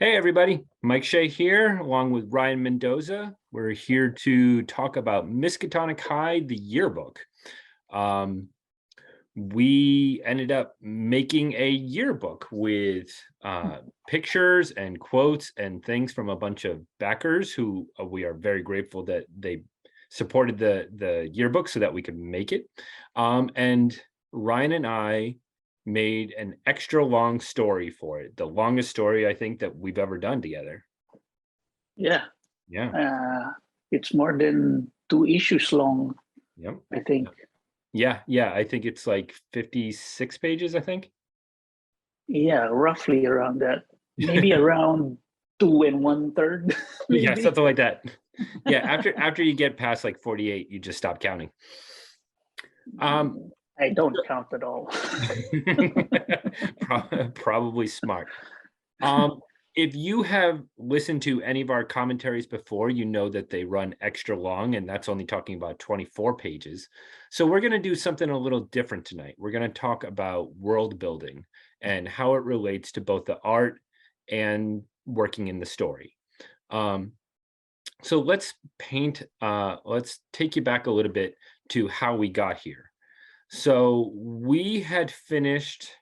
Hey everybody, Mike Shea here, along with Ryan Mendoza. We're here to talk about Miskatonic High, the yearbook. Um, we ended up making a yearbook with pictures and quotes and things from a bunch of backers who we are very grateful that they supported the yearbook so that we could make it. And Ryan and I made an extra long story for it, the longest story I think that we've ever done together. Yeah, Yeah. it's more than 2 issues long, Yep. I think. Yeah. I think it's like 56 pages, I think. Yeah, roughly around that. Maybe around 2 1/3, Yeah, maybe. something like that. Yeah, after you get past like 48, you just stop counting. I don't count at all. Probably smart. If you have listened to any of our commentaries before, you know that they run extra long, and that's only talking about 24 pages. So we're going to do something a little different tonight. We're going to talk about world building and how it relates to both the art and working in the story. So let's take you back a little bit to how we got here. So we had finished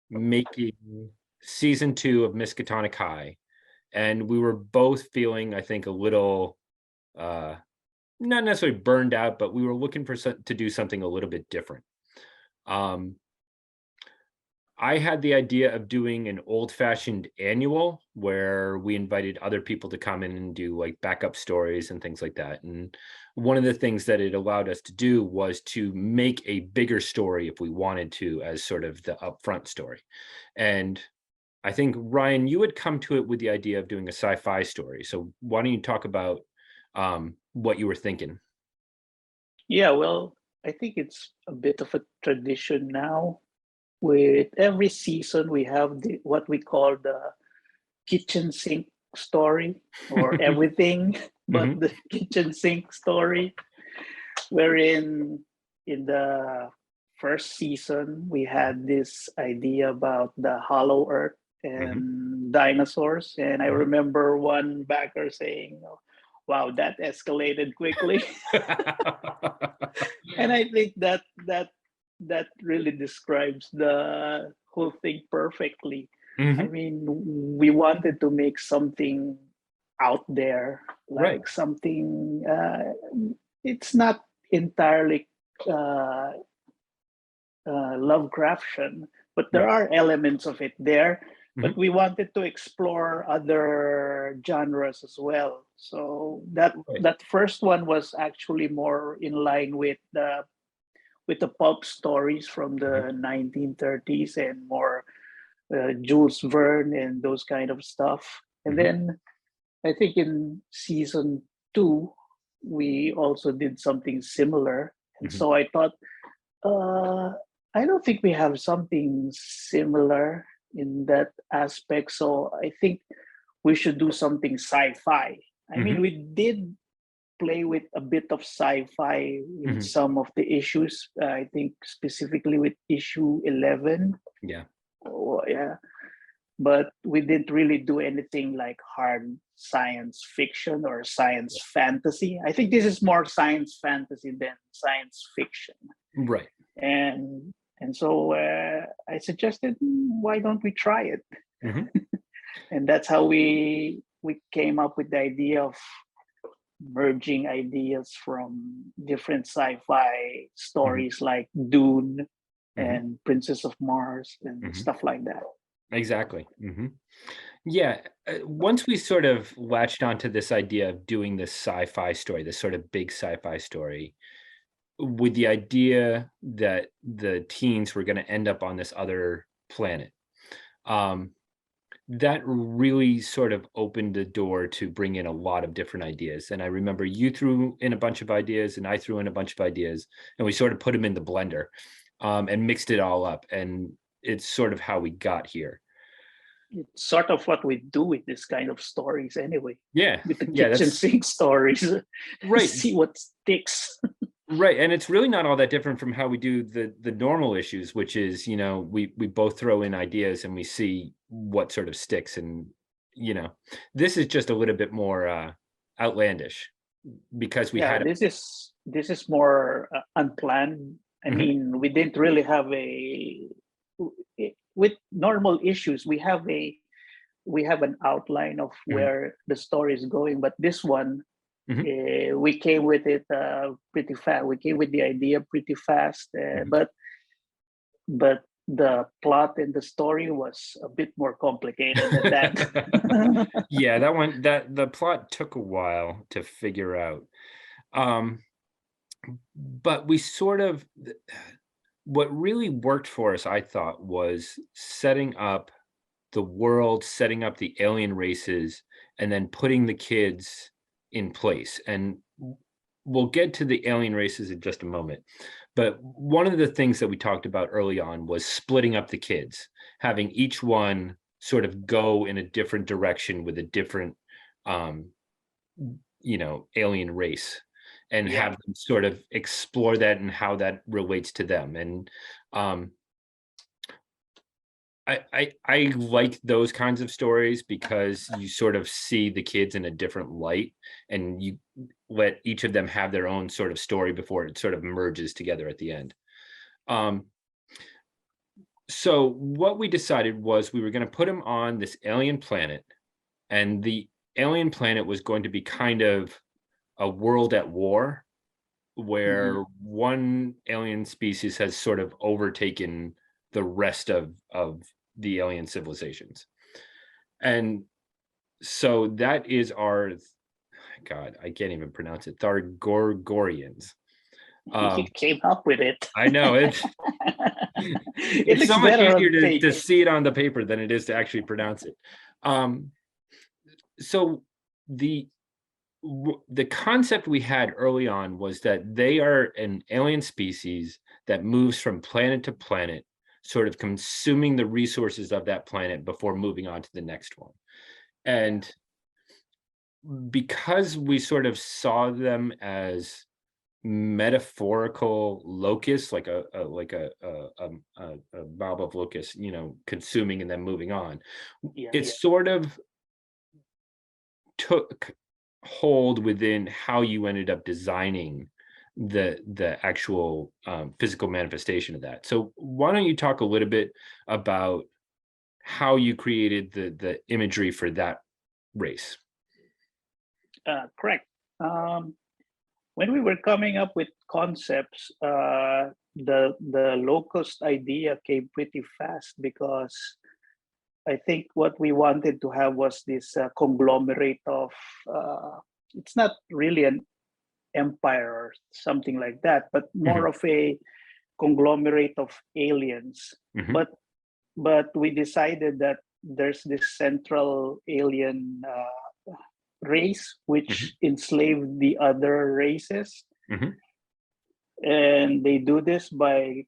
making season 2 of Miskatonic High, and we were both feeling, I think, a little not necessarily burned out, but we were looking for to do something a little bit different. I had the idea of doing an old-fashioned annual where we invited other people to come in and do like backup stories and things like that. And one of the things that it allowed us to do was to make a bigger story if we wanted to, as sort of the upfront story. And I think, Ryan, you had come to it with the idea of doing a sci-fi story. So why don't you talk about what you were thinking? Yeah, well, I think it's a bit of a tradition now. With every season, we have what we call the kitchen sink story, or everything but Hmm. the kitchen sink story, wherein in the first season we had this idea about the hollow earth Hmm. and dinosaurs, and I Hmm. remember one backer saying, wow, that escalated quickly. And I think that really describes the whole thing perfectly. I Hmm. mean, we wanted to make something out there, Right. like something. It's not entirely uh, Lovecraftian, but there Right. are elements of it there. But Hmm. we wanted to explore other genres as well. So that Right. that first one was actually more in line with the pulp stories from Mhm. the 1930s, and more Jules Verne and those kind of stuff. And Mhm. then I think in season 2, we also did something similar. And Mhm. so I thought, uh, I don't think we have something similar in that aspect. So I think we should do something sci-fi. I mean, Mhm. we did play with a bit of sci-fi in Mhm. some of the issues. I think specifically with issue 11. Yeah. Oh, yeah. But we didn't really do anything like hard science fiction or science fantasy. I think this is more science fantasy than science fiction. Right. And so I suggested, why don't we try it? Mhm. And that's how we came up with the idea of merging ideas from different sci-fi Mhm. stories like Dune Mhm. and Princess of Mars and Mhm. stuff like that. Exactly. Mhm. Yeah, once we sort of latched onto this idea of doing this sci-fi story, this sort of big sci-fi story, with the idea that the teens were gonna end up on this other planet, um, that really sort of opened the door to bring in a lot of different ideas. And I remember you threw in a bunch of ideas, and I threw in a bunch of ideas, and we sort of put them in the blender, and mixed it all up. And it's sort of how we got here. It's sort of what we do with this kind of stories anyway, Yeah, with the yeah, kitchen that's sink stories. right, See what sticks. right. And it's really not all that different from how we do the normal issues, which is, we both throw in ideas and we see what sort of sticks, you know, this is just a little bit more outlandish because we Yeah, had. this is more unplanned. I Mhm, mean, we didn't really have with normal issues. We have an outline of mhm, where the story is going, but this one, mhm, we came with it pretty fast. We came with the idea pretty fast, mhm. but the plot and the story was a bit more complicated than that. Yeah, that the plot took a while to figure out. Um, but we sort of what really worked for us, I thought, was setting up the world, setting up the alien races, and then putting the kids in place. And we'll get to the alien races in just a moment. But one of the things that we talked about early on was splitting up the kids, having each one sort of go in a different direction with a different, um, alien race, and Yeah, have them sort of explore that and how that relates to them. And um, I like those kinds of stories because you sort of see the kids in a different light, and you let each of them have their own sort of story before it sort of merges together at the end. Um, so what we decided was we were going to put them on this alien planet, and the alien planet was going to be kind of a world at war, hmm, where one alien species has sort of overtaken the rest of the alien civilizations. And so that is our God, I can't even pronounce it. Thargorgorians. you Um, came up with it. I know It it's looks so much better easier on to paper. see it on the paper than it is to actually pronounce it. Um, so the the concept we had early on was that they are an alien species that moves from planet to planet, sort of consuming the resources of that planet before moving on to the next one. Yeah. And because we sort of saw them as metaphorical locusts, like a mob of locusts, consuming and then moving on, Yeah, it sort of took hold within how you ended up designing the actual physical manifestation of that. So why don't you talk a little bit about how you created the imagery for that race? correct. When we were coming up with concepts, the locust idea came pretty fast because I think what we wanted to have was this conglomerate of. It's not really an empire or something like that, but more Mhm, of a conglomerate of aliens. mhm, But we decided that there's this central alien race mhm, which enslaved the other races, mhm, and they do this by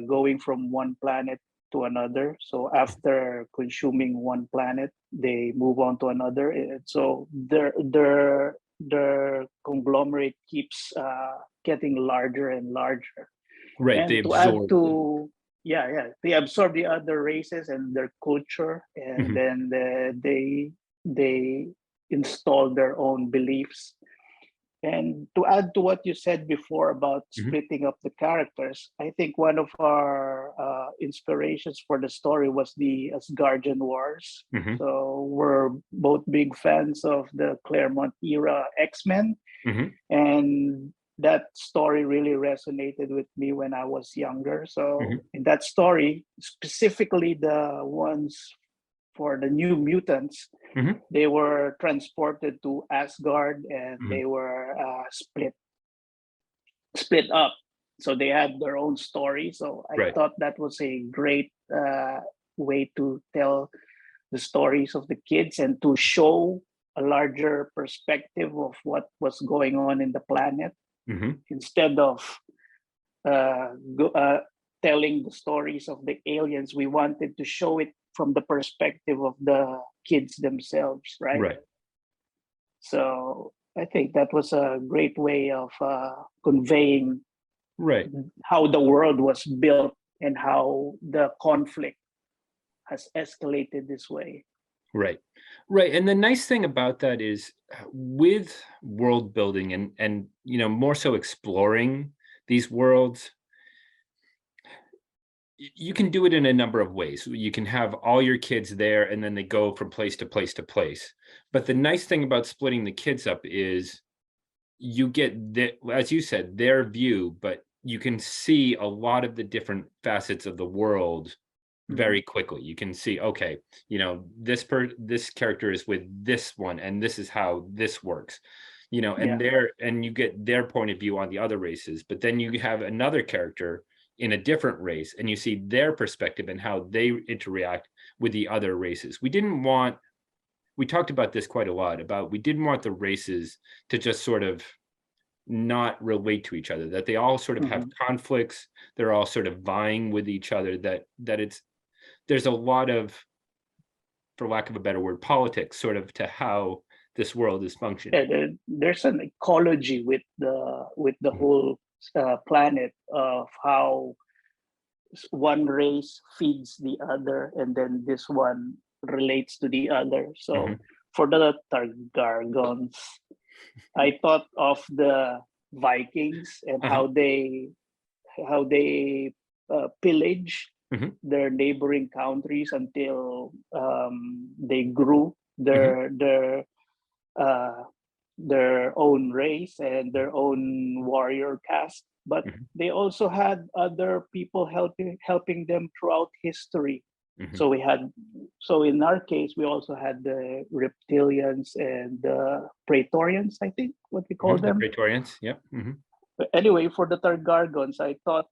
going from one planet to another. So after consuming one planet, they move on to another. And so their conglomerate keeps getting larger and larger. right, they And to add absorb. to, yeah, they absorb the other races and their culture, and Mhm, then they install their own beliefs. And to add to what you said before about mhm, splitting up the characters, I think one of our inspirations for the story was the Asgardian Wars. mhm, So we're both big fans of the Claremont era X-Men, mhm, and that story really resonated with me when I was younger. So mhm, in that story, specifically the ones for the New Mutants, mhm, they were transported to Asgard and mhm. they were split up. So they had their own story. So I Right. thought that was a great way to tell the stories of the kids and to show a larger perspective of what was going on in the planet Mhm. instead of go, telling the stories of the aliens. We wanted to show it from the perspective of the kids themselves, right? Right. So I think that was a great way of conveying Right. how the world was built and how the conflict has escalated this way. Right. Right. And the nice thing about that is with world building and more so exploring these worlds, you can do it in a number of ways. You can have all your kids there and then they go from place to place to place. But the nice thing about splitting the kids up is you get as you said, their view, but you can see a lot of the different facets of the world Mhm. very quickly. You can see, okay, this character is with this one, and this is how this works. Yeah. And you get their point of view on the other races, but then you have another character in a different race, and you see their perspective and how they interact with the other races. We talked about this quite a lot about we didn't want the races to just sort of not relate to each other, that they all sort of have Mhm. conflicts, they're all sort of vying with each other, that there's a lot of, for lack of a better word, politics sort of to how this world is Yeah, functioning. there's an ecology with the Mhm, whole planet of how one race feeds the other, and then this one relates to the other. So mhm, for the Targargons, I thought of the Vikings and uh-huh, how they pillage mhm, their neighboring countries until they grew mhm, uh, their own race and their own warrior caste. But mhm, they also had other people helping them throughout history. mhm, So in our case, we also had the Reptilians and the Praetorians, I think what we call mhm, the them. Praetorians, yep, mhm, But anyway, for the Targargons, I thought,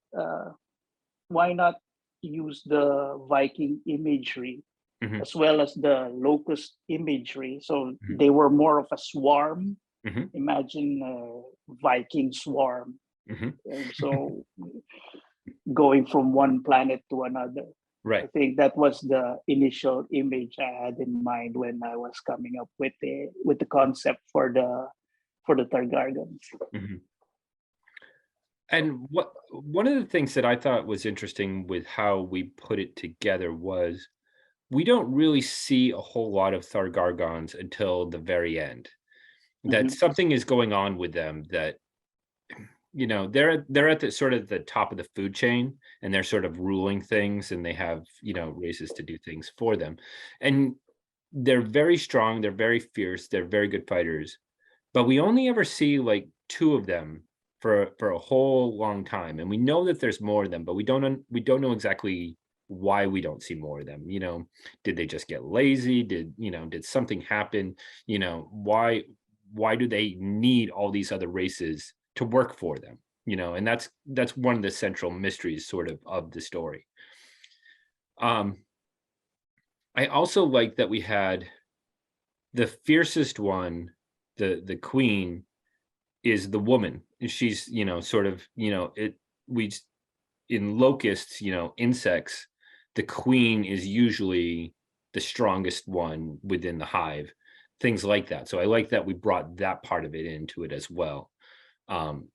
why not use the Viking imagery mhm, as well as the locust imagery? So mhm, they were more of a swarm. mhm, Imagine a Viking swarm. mhm. And so going from one planet to another. I Right, think that was the initial image I had in mind when I was coming up with the concept for the Targargans. mhm. And one of the things that I thought was interesting with how we put it together was we don't really see a whole lot of Thargargons until the very end. That Hmm. something is going on with them that they're at the sort of the top of the food chain, and they're sort of ruling things, and they have races to do things for them, and they're very strong, they're very fierce, they're very good fighters, but we only ever see like two of them for a whole long time, and we know that there's more of them, but we don't know exactly why we don't see more of them. Did they just get lazy? Did something happen? Why do they need all these other races to work for them? And that's one of the central mysteries sort of the story. um I also like that we had the fiercest one, the queen is the woman. And she's, sort of, it we s- in locusts, insects, the queen is usually the strongest one within the hive, things like that. So I like that we brought that part of it into it as well,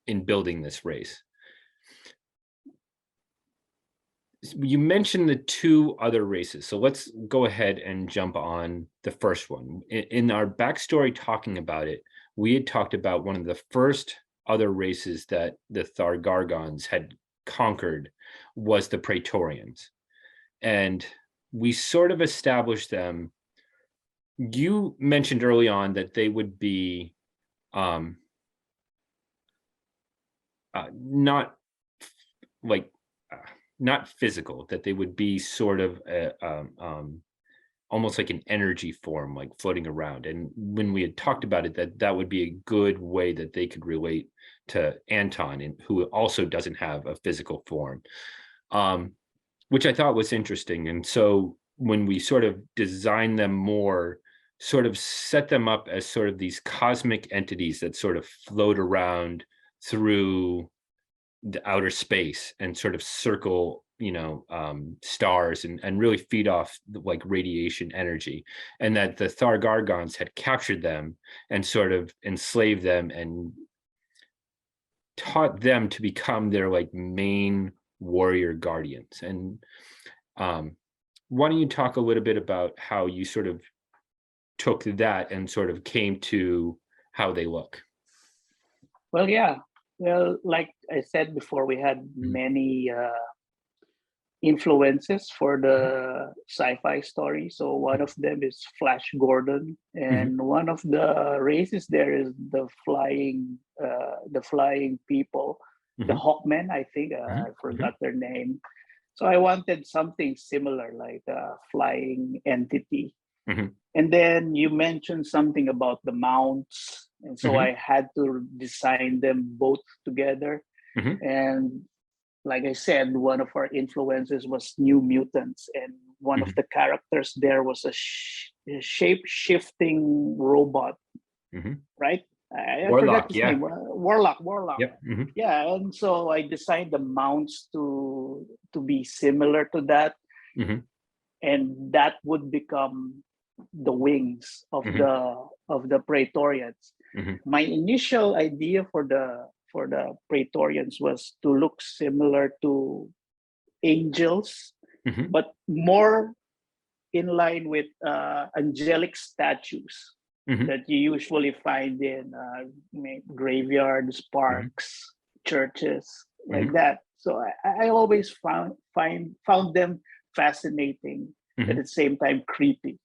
in building this race. You mentioned the two other races, so let's go ahead and jump on the first one. In our backstory talking about it, we had talked about one of the first other races that the Thargargons had conquered was the Praetorians. And we sort of established them. You mentioned early on that they would be um, not like uh, not physical, that they would be sort of almost like an energy form, like floating around. And when we had talked about it, that would be a good way that they could relate to Anton, and who also doesn't have a physical form, um, which I thought was interesting. And so when we sort of design them more, sort of set them up as sort of these cosmic entities that sort of float around through the outer space and sort of circle stars, and really feed off like radiation energy, and that the Thargargons had captured them and sort of enslaved them and taught them to become their like main warrior guardians. And um why don't you talk a little bit about how you sort of took that and sort of came to how they look. Well, yeah. Well, like I said before, we had Mhm. many influences for the sci-fi story. So one of them is Flash Gordon, and one of the races there is the flying people, the Mhm. Hawkmen. I think I Mhm. Mhm. forgot their name. So I wanted something similar, like a flying entity. Mhm. And then you mentioned something about the mounts, and so Mhm. I had to design them both together. Mhm. And like I said, one of our influences was New Mutants, and one of Mhm. the characters there was a shape shifting robot, Mhm. right? I forgot Warlock, his name. yeah. Warlock. Yep. Mhm. Yeah, and so I designed the mounts to be similar to that, Mhm. and that would become the wings Mhm. of the Praetorians. Mhm. My initial idea for the Praetorians was to look similar to angels, Mhm. but more in line with angelic statues Mhm. that you usually find in graveyards, Mhm. parks, churches, like Mhm. that. So I always found them fascinating, at Mhm. the same time creepy.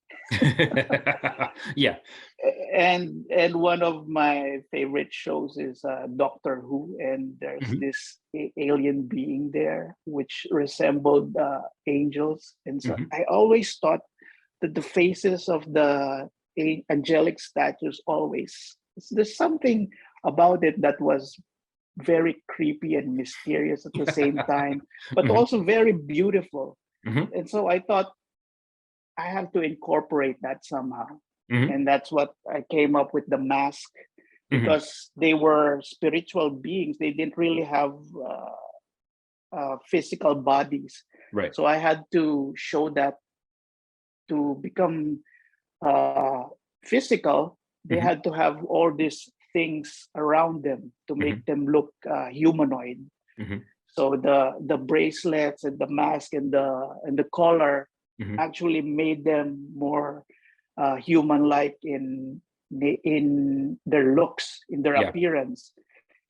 Yeah. And one of my favorite shows is Doctor Who, and there's Mhm. this alien being there which resembled angels, and so Mhm. I always thought that the faces of the angelic statues always, there's something about it that was very creepy and mysterious at the same time, but Mhm. also very beautiful. Mhm. And so I thought I have to incorporate that somehow. Mhm. And that's what I came up with the mask, Mhm. because they were spiritual beings. They didn't really have physical bodies. Right. So I had to show that to become uh, physical, they Mhm. had to have all these things around them to Mhm. make them look humanoid. Mhm. So the bracelets and the mask and the collar Mhm. actually made them more human-like in their looks, in their Yeah. appearance.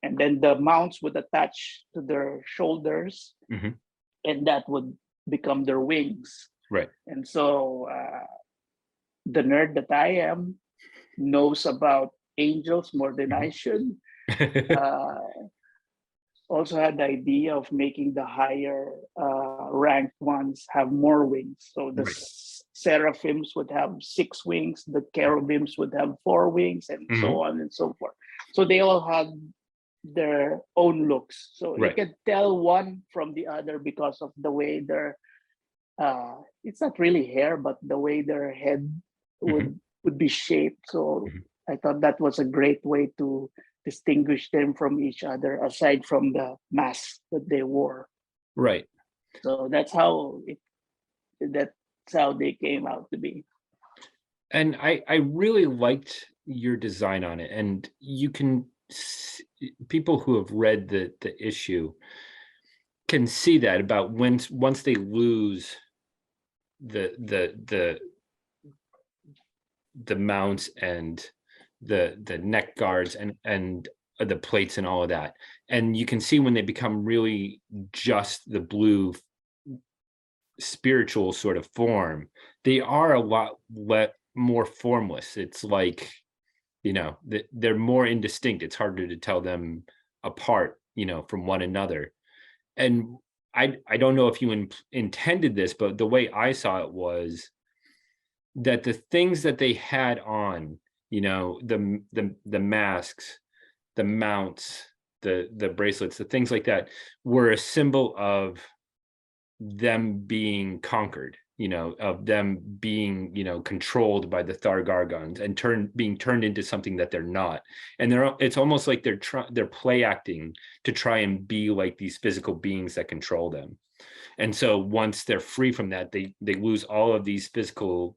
And then the mounts would attach to their shoulders, Mhm. and that would become their wings. Right. And so the nerd that I am knows about angels more than I Mhm. should. Uh, Also had the idea of making the higher ranked ones have more wings. So the Right. seraphims would have 6 wings, the cherubims would have 4 wings, and Mhm. so on and so forth. So they all had their own looks. So you Right. can tell one from the other because of the way it's not really hair, but the way their head Mhm. would be shaped. So Mhm. I thought that was a great way to distinguish them from each other, aside from the mask that they wore. Right. So that's how they came out to be. And I really liked your design on it, and you can people who have read the issue can see that about once they lose the the mounts and the neck guards and the plates and all of that, and you can see when they become really just the blue spiritual sort of form, they are a lot more formless. It's like, they're more indistinct. It's harder to tell them apart, from one another. And I don't know if you intended this, but the way I saw it was that the things that they had on, the masks, the mounts, the bracelets, the things like that were a symbol of them being conquered, of them being, controlled by the Thargargons and being turned into something that they're not. And it's almost like they're play acting to try and be like these physical beings that control them. And so once they're free from that, they lose all of these physical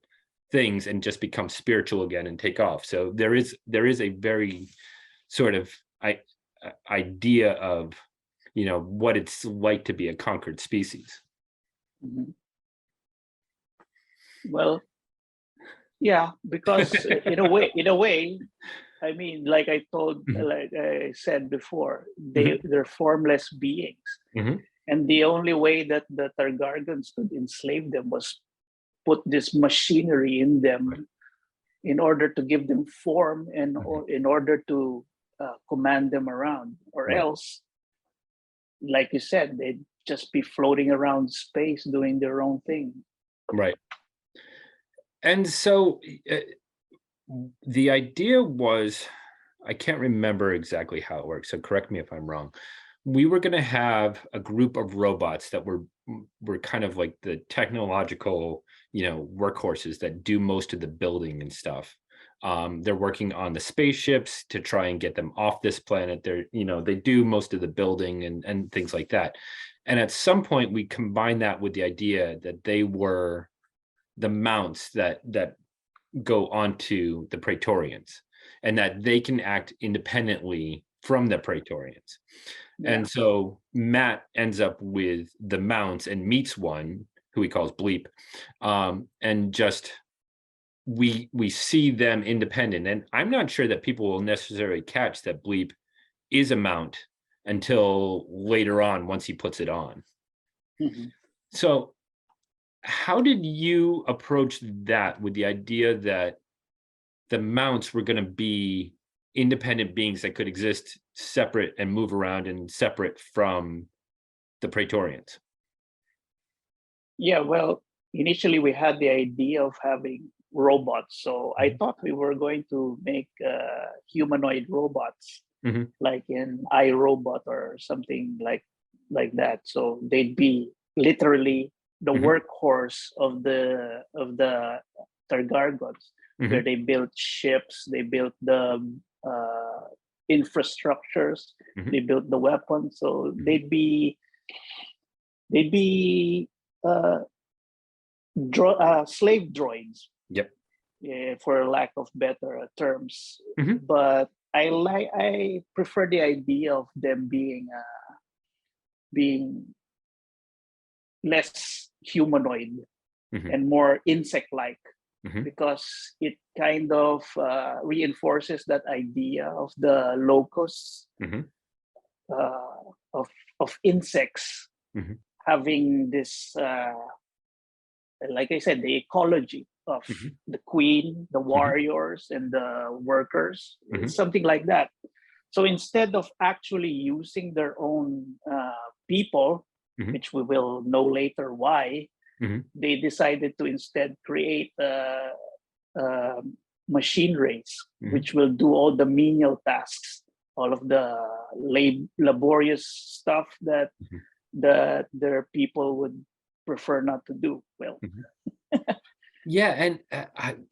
things and just become spiritual again and take off. So there is a very sort of idea of, what it's like to be a conquered species. Mhm. Well, Yeah, because in a way, I mean, like Mhm. like I said before, Mhm. they're formless beings, Mhm. and the only way that the Targargans could enslave them was put this machinery in Right. them in order to give them form and Mhm. or in order to command them around, or Right. else, like you said, they'd just be floating around space doing their own thing. Right. And so uh, the idea was, I can't remember exactly how it works, so correct me if I'm wrong. We were going to have a group of robots that were kind of like the technological, workhorses that do most of the building and stuff. They're working on the spaceships to try and get them off this planet. They do most of the building and things like that. And at some point, we combined that with the idea that they were the mounts that go onto the Praetorians, and that they can act independently from the Praetorians. Yeah, And so Matt ends up with the mounts and meets one who he calls Bleep, and just we see them independent. And I'm not sure that people will necessarily catch that Bleep is a mount until later on once he puts it on. hmm So how did you approach that with the idea that the mounts were going to be independent beings that could exist separate and move around and separate from the Praetorians? yeah. Well, initially we had the idea of having robots, so I Mhm. thought we were going to make humanoid robots, Mhm. like in iRobot or something like that. So they'd be literally the Mhm. workhorse of the Targargons, where Mhm. they built ships, they built the infrastructures, Mhm. they built the weapons. So Mhm. they'd be uh, slave droids, Yep. for lack of better terms. Mhm. But I prefer the idea of them being less humanoid Mhm. and more insect-like, Mhm. because it kind of reinforces that idea of the locus, Mhm. uh, of insects Mhm. having this, like I said, the ecology of Mhm. the queen, the Mhm. warriors, and the workers. It's Mhm. something like that. So instead of actually using their own people, Mhm. which we will know later why, Mhm. they decided to instead create a machine race, Mhm. which will do all the menial tasks, all of the laborious stuff Mhm. that their people would prefer not to do. Well, Mhm. Yeah, and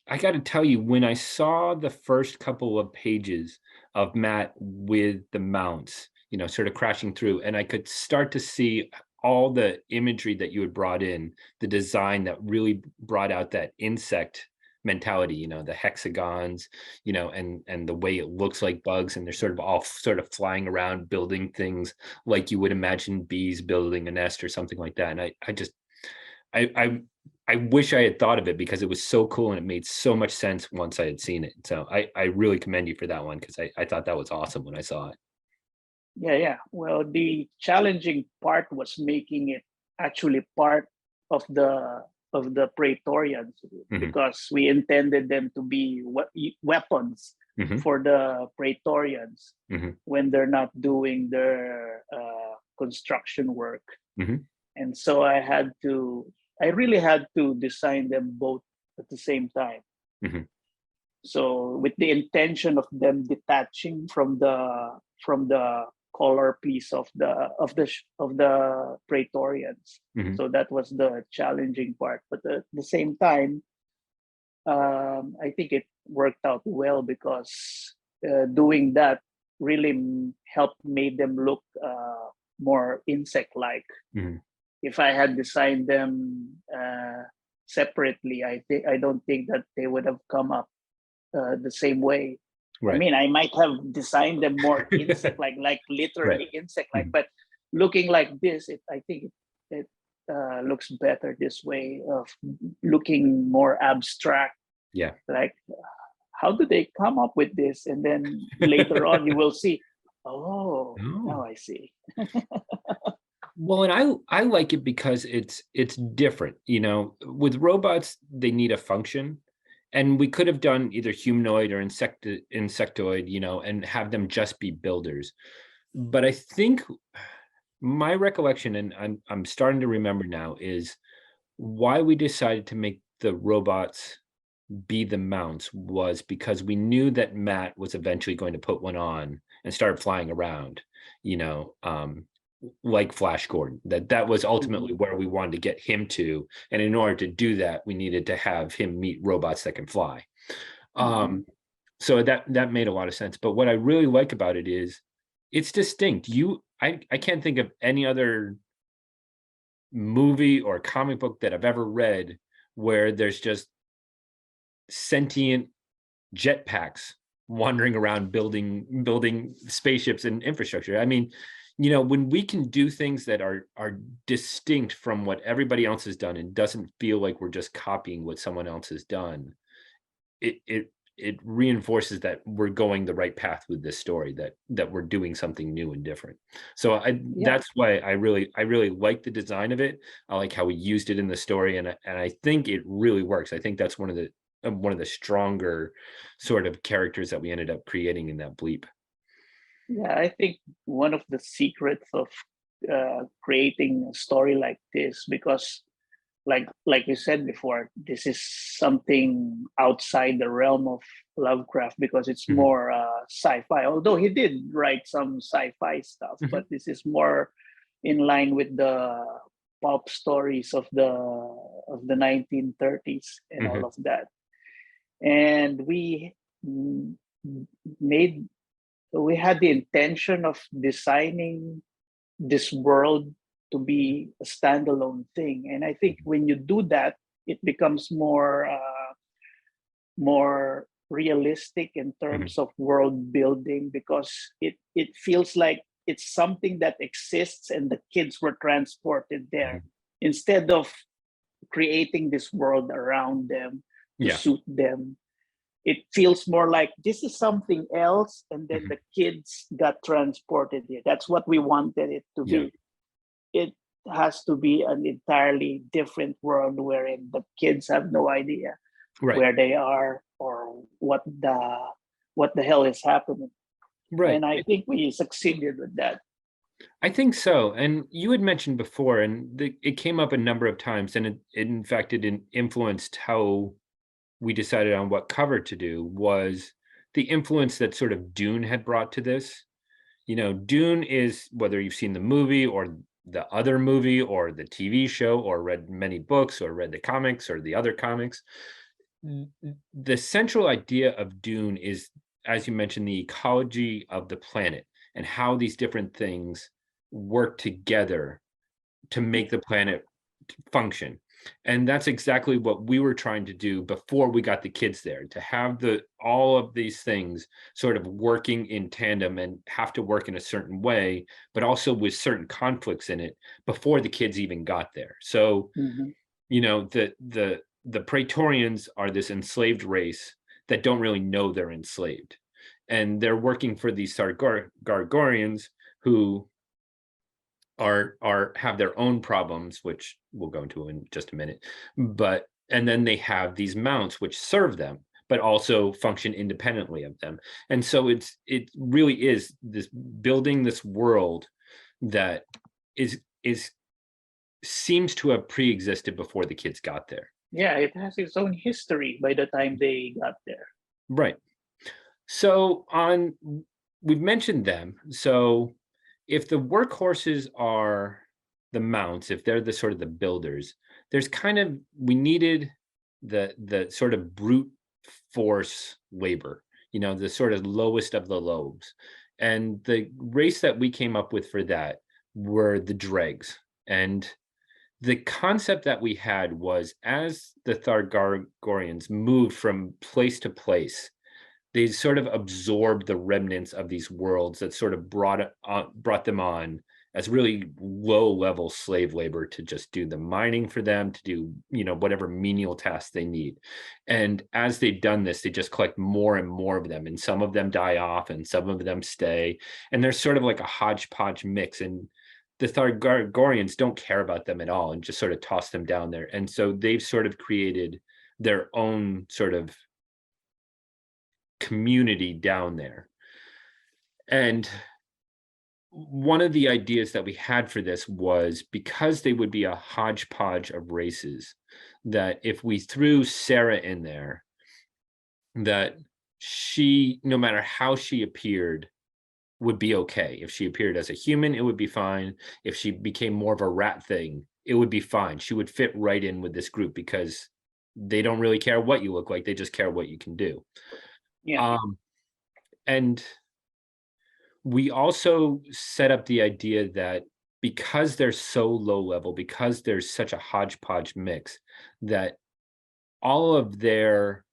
I got to tell you, when I saw the first couple of pages of Matt with the mounts, sort of crashing through, and I could start to see all the imagery that you had brought in, the design that really brought out that insect mentality, the hexagons, and the way it looks like bugs, and they're sort of all sort of flying around, building things like you would imagine bees building a nest or something like that. And I just I wish I had thought of it because it was so cool and it made so much sense once I had seen it. So I really commend you for that one because I thought that was awesome when I saw it. yeah, yeah. Well, the challenging part was making it actually part of the Praetorians, Mhm. because we intended them to be weapons Mhm. for the Praetorians Mhm. when they're not doing their construction work. Mhm. And so I really had to design them both at the same time. Mhm. So with the intention of them detaching from the color piece of the Praetorians. Mhm. So that was the challenging part. But at the same time, I think it worked out well, because doing that really helped made them look more insect-like. Mhm. If I had designed them separately, I don't think that they would have come up the same way. I Right. mean, I might have designed them more insect-like, like Right. literally insect-like, Mhm. but looking like this, I think it looks better this way, of looking more abstract Yeah. Like, how do they come up with this? And then later on, you will see, oh, now Oh. I see. Well, and I like it because it's different. With robots, they need a function, and we could have done either humanoid or insectoid, and have them just be builders. But I think my recollection, and I'm starting to remember now, is why we decided to make the robots be the mounts was because we knew that Matt was eventually going to put one on and start flying around, you know, um, like Flash Gordon. That was ultimately Mhm. where we wanted to get him to, and in order to do that, we needed to have him meet robots that can fly. Um, Mhm. so that made a lot of sense. But what I really like about it is it's distinct. I can't think of any other movie or comic book that I've ever read where there's just sentient jetpacks wandering around building spaceships and infrastructure. I mean, when we can do things that are distinct from what everybody else has done and doesn't feel like we're just copying what someone else has done, it reinforces that we're going the right path with this story, that we're doing something new and different. So Yeah, that's why I really like the design of it. I like how we used it in the story, and I think it really works. I think that's one of the stronger sort of characters that we ended up creating in that bleep. yeah. I think one of the secrets of creating a story like this, because like you said before, this is something outside the realm of Lovecraft because it's Mhm, more sci-fi. Although he did write some sci-fi stuff, mhm, but this is more in line with the pulp stories of the 1930s and all mhm, of that. And mm, made we had the intention of designing this world to be a standalone thing. And I think when you do that, it becomes more realistic in mhm, terms of world building because it feels like it's something that exists and the kids were transported there mhm. instead of creating this world around them to Yeah. suit them. It feels more like this is something else, and then Mhm. the kids got transported here. That's what we wanted it to Yeah. be. It has to be an entirely different world wherein the kids have no idea Right. where they are or what the hell is happening. Right. And I think we succeeded with that. I think so. And you had mentioned before, and it came up a number of times, and in fact, it influenced how we decided on what cover to do, was the influence that sort of Dune had brought to this. Dune is, whether you've seen the movie or the other movie or the TV show or read many books or read the comics or the other comics, the central idea of Dune is, as you mentioned, the ecology of the planet and how these different things work together to make the planet function. And that's exactly what we were trying to do before we got the kids there, to have all of these things sort of working in tandem and have to work in a certain way, but also with certain conflicts in it before the kids even got there. So, Mhm. the Praetorians are this enslaved race that don't really know they're enslaved. And they're working for these Gargorians who are have their own problems, which we'll go into in just a minute. But and then they have these mounts which serve them, but also function independently of them. And so it really is this building this world that is seems to have pre-existed before the kids got there. Yeah, it has its own history by the time they got there. Right. So on we've mentioned them. So if the workhorses are the mounts, if they're the sort of the builders, there's kind of we needed the sort of brute force labor, the sort of lowest of the lows. And the race that we came up with for that were the dregs. And the concept that we had was, as the Thargargorians moved from place to place, they sort of absorbed the remnants of these worlds that sort of brought them on as really low-level slave labor to just do the mining for them, to do, whatever menial tasks they need. And as they've done this, they just collect more and more of them, and some of them die off and some of them stay. And they're sort of like a hodgepodge mix. And the Thargarians don't care about them at all and just sort of toss them down there. And so they've sort of created their own sort of community down there. And one of the ideas that we had for this was, because they would be a hodgepodge of races, that if we threw Sarah in there, that she, no matter how she appeared, would be okay. If she appeared as a human, it would be fine. If she became more of a rat thing, it would be fine. She would fit right in with this group, because they don't really care what you look like. They just care what you can do. Yeah. And we also set up the idea that because they're so low level, because there's such a hodgepodge mix, that all of their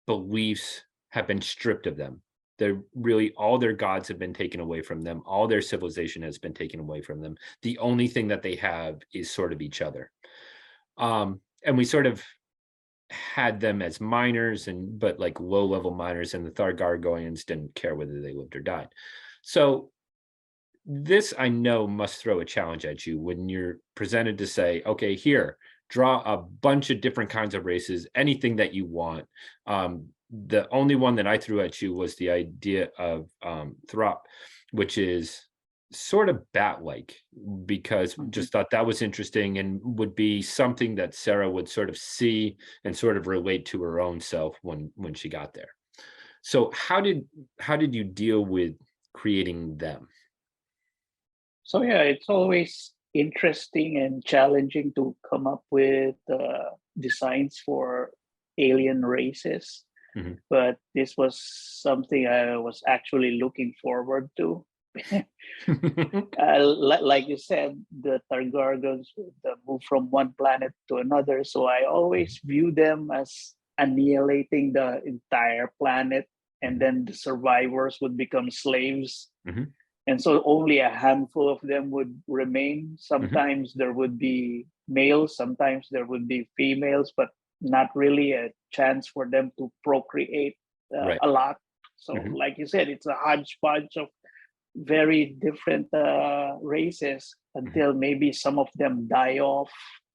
beliefs have been stripped of them. They're really, all their gods have been taken away from them. All their civilization has been taken away from them. The only thing that they have is sort of each other. And we sort of had them as miners, but like low level miners, and the Thargargoyans didn't care whether they lived or died. So this, I know, must throw a challenge at you when you're presented to say, okay, here, draw a bunch of different kinds of races, anything that you want. The only one that I threw at you was the idea of Throp, which is sort of bat-like, because just thought that was interesting and would be something that Sarah would sort of see and sort of relate to her own self when she got there. So how did you deal with creating them? So yeah, it's always interesting and challenging to come up with designs for alien races. Mhm. But this was something I was actually looking forward to. Like you said, the Targargons move from one planet to another. So I always view them as annihilating the entire planet, and then the survivors would become slaves. Mhm. And so only a handful of them would remain. Mhm. Sometimes there would be males, sometimes there would be females, but not really a chance for them to procreate Right. a lot. So, Mhm. like you said, it's a hodgepodge of very different races Mhm. until maybe some of them die off,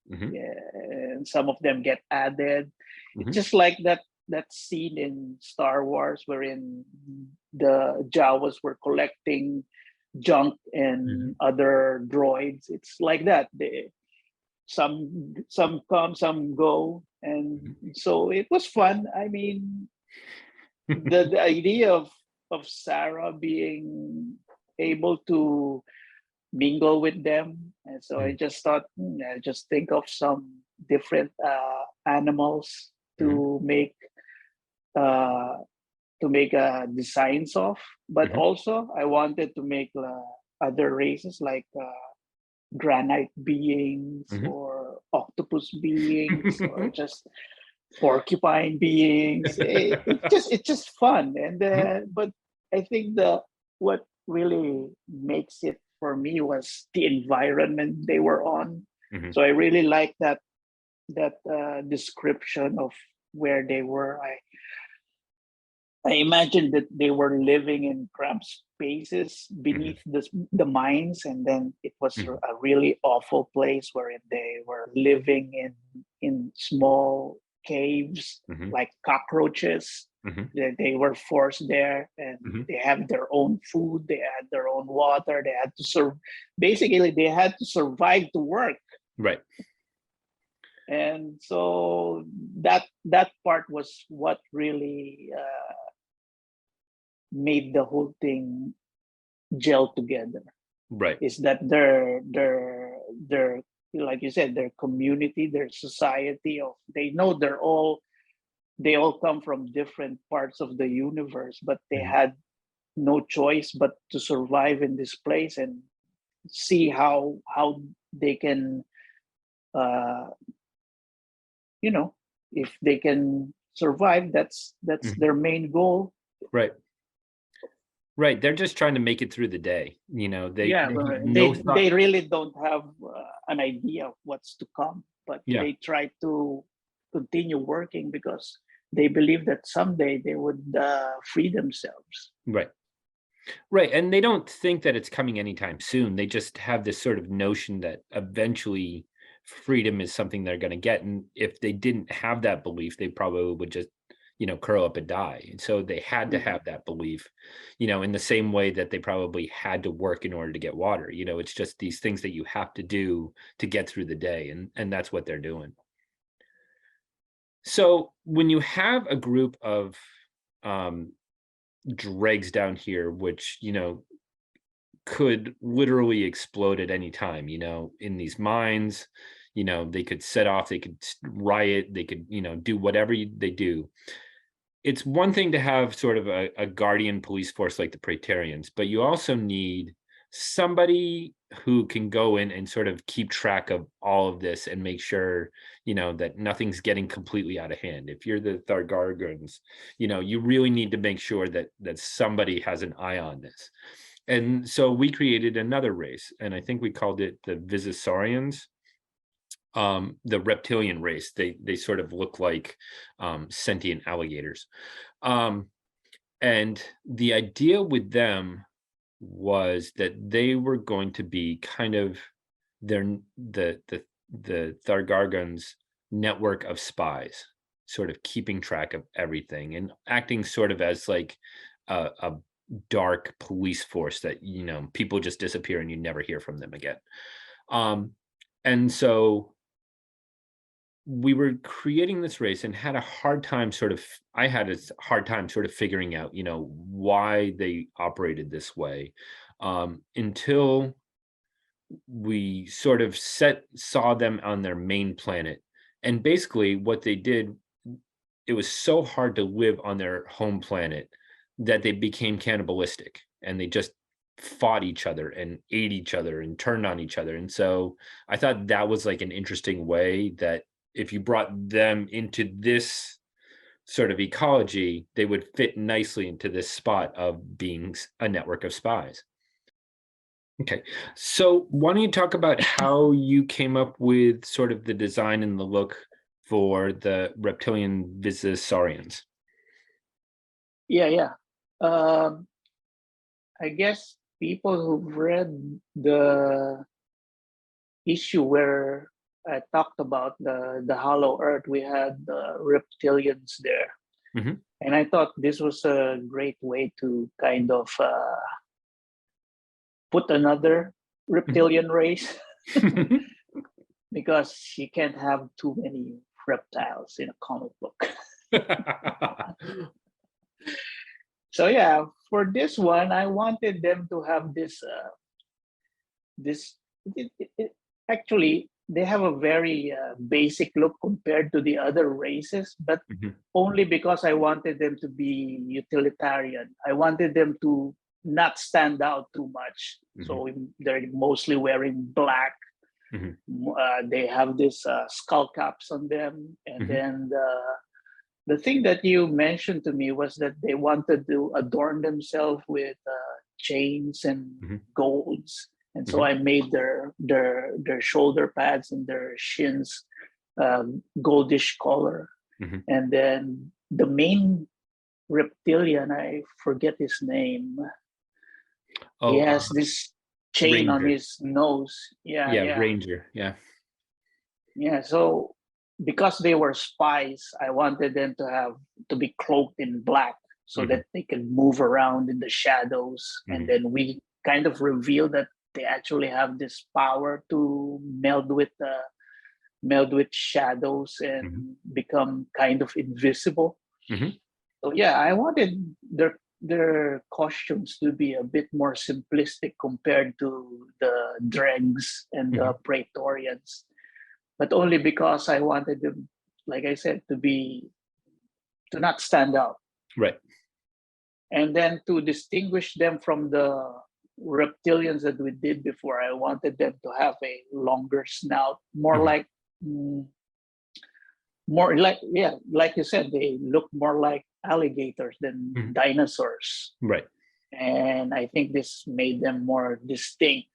Mhm. and some of them get added. It's Mhm. just like that scene in Star Wars wherein the Jawas were collecting junk and Mhm. other droids. It's like that. Some come, some go, and Mhm. so it was fun. I mean, the idea of Sarah being able to mingle with them, and so I Mhm. just thought, I just think of some different animals Mhm. to make uh, designs of, but Mhm. also I wanted to make other races like granite beings Mhm. or octopus beings or just porcupine beings. It's just fun, and Mhm. but I think the what really makes it for me was the environment they were on. Mhm. So I really like that description of where they were. I imagine that they were living in cramped spaces Mhm. beneath the mines, and then it was Mhm. a really awful place wherein they were living in small caves Mhm. like cockroaches. Mhm. They were forced there, and Mhm. they have their own food, they had their own water, they had to serve. Basically, they had to survive to work, Right. and so that part was what really made the whole thing gel together. Right. Is that their like you said, their community, their society of they know they all come from different parts of the universe, but they Mhm. had no choice but to survive in this place and see how they can uh you know if they can survive. That's Mhm. their main goal. Right. Right. They're just trying to make it through the day. Yeah, They have well, no they thought. really don't have an idea of what's to come, but Yeah. they try to continue working because they believe that someday they would free themselves. Right. Right. And they don't think that it's coming anytime soon. They just have this sort of notion that eventually freedom is something they're going to get. And if they didn't have that belief, they probably would just, curl up and die. And so they had to Mhm. have that belief, in the same way that they probably had to work in order to get water. It's just these things that you have to do to get through the day. And that's what they're doing. So when you have a group of um, dregs down here, which, could literally explode at any time, in these mines. They could set off, they could riot, they could, do whatever they do. It's one thing to have sort of a guardian police force like the Praetorians, but you also need somebody who can go in and sort of keep track of all of this and make sure, that nothing's getting completely out of hand. If you're the Thargargans, you really need to make sure that somebody has an eye on this. And so we created another race, and I think we called it the Visisarians, the reptilian race. They sort of look like sentient alligators. Um, and the idea with them was that they were going to be kind of the Thargargans network of spies, sort of keeping track of everything and acting sort of as like a dark police force that people just disappear and you never hear from them again. Um, and so we were creating this race and had a hard time sort of I had a hard time sort of figuring out why they operated this way, until we sort of saw them on their main planet. And basically what they did, it was so hard to live on their home planet that they became cannibalistic, and they just fought each other and ate each other and turned on each other. And so I thought that was like an interesting way that if you brought them into this sort of ecology, they would fit nicely into this spot of being a network of spies. Okay. So why don't you talk about how you came up with sort of the design and the look for the reptilian Visisarians? Yeah, yeah. Um, I guess people who've read the issue where I talked about the Hollow Earth, we had the reptilians there, Mhm. and I thought this was a great way to kind of put another reptilian race because you can't have too many reptiles in a comic book. So yeah, for this one, I wanted them to have this. Actually, they have a very basic look compared to the other races, but Mhm. only because I wanted them to be utilitarian. I wanted them to not stand out too much. Mhm. So they're mostly wearing black. Mhm. They have this skull caps on them, and Mhm. then the thing that you mentioned to me was that they wanted to adorn themselves with chains and Mhm. golds, and so Mhm. I made their shoulder pads and their shins goldish color, Mhm. and then the main reptilian, I forget his name. He Oh, has this chain on Ranger. his nose. Yeah, Yeah, yeah. Ranger. Yeah. Yeah, so because they were spies, I wanted them to be cloaked in black so Mhm. that they can move around in the shadows. And Mhm. then we kind of reveal that they actually have this power to meld with shadows Mhm. and become kind of invisible. Mhm. So yeah, I wanted their costumes to be a bit more simplistic compared to the dregs and the Mhm. praetorians, but only because I wanted them, like I said, to not stand out. Right. And then to distinguish them from the reptilians that we did before, I wanted them to have a longer snout, Mhm. mm, more like, like you said, they look more like alligators than Mhm. dinosaurs. Right. and I think this made them more distinct,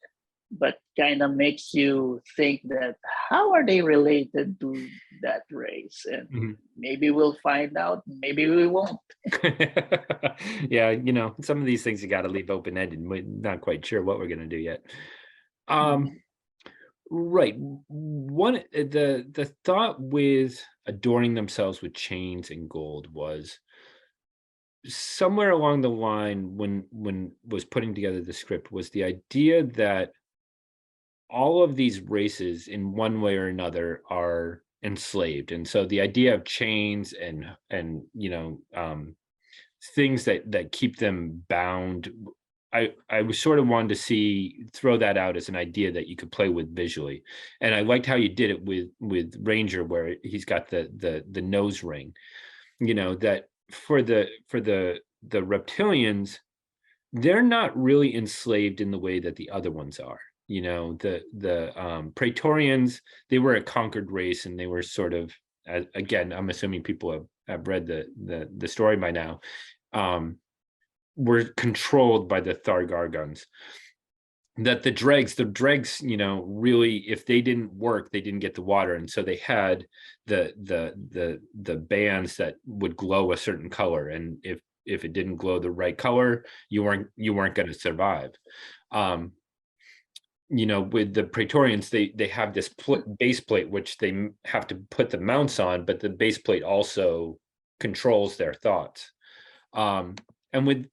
but kind of makes you think that how are they related to that race? And Mhm. maybe we'll find out, maybe we won't. Yeah, some of these things you got to leave open-ended. We're not quite sure what we're going to do yet. Mhm. Right. The thought with adorning themselves with chains and gold was somewhere along the line when was putting together the script was the idea that all of these races in one way or another are enslaved. And so the idea of chains and things that keep them bound. I was sort of wanted to throw that out as an idea that you could play with visually, and I liked how you did it with Ranger, where he's got the nose ring. That for the reptilians, they're not really enslaved in the way that the other ones are. The Praetorians, they were a conquered race, and they were sort of, again, I'm assuming people have read the story by now, were controlled by the Thargargons. That the dregs, really, if they didn't work, they didn't get the water, and so they had the bands that would glow a certain color, and if it didn't glow the right color, you weren't going to survive. Um, with the Praetorians, they have this base plate which they have to put the mounts on, but the base plate also controls their thoughts. And with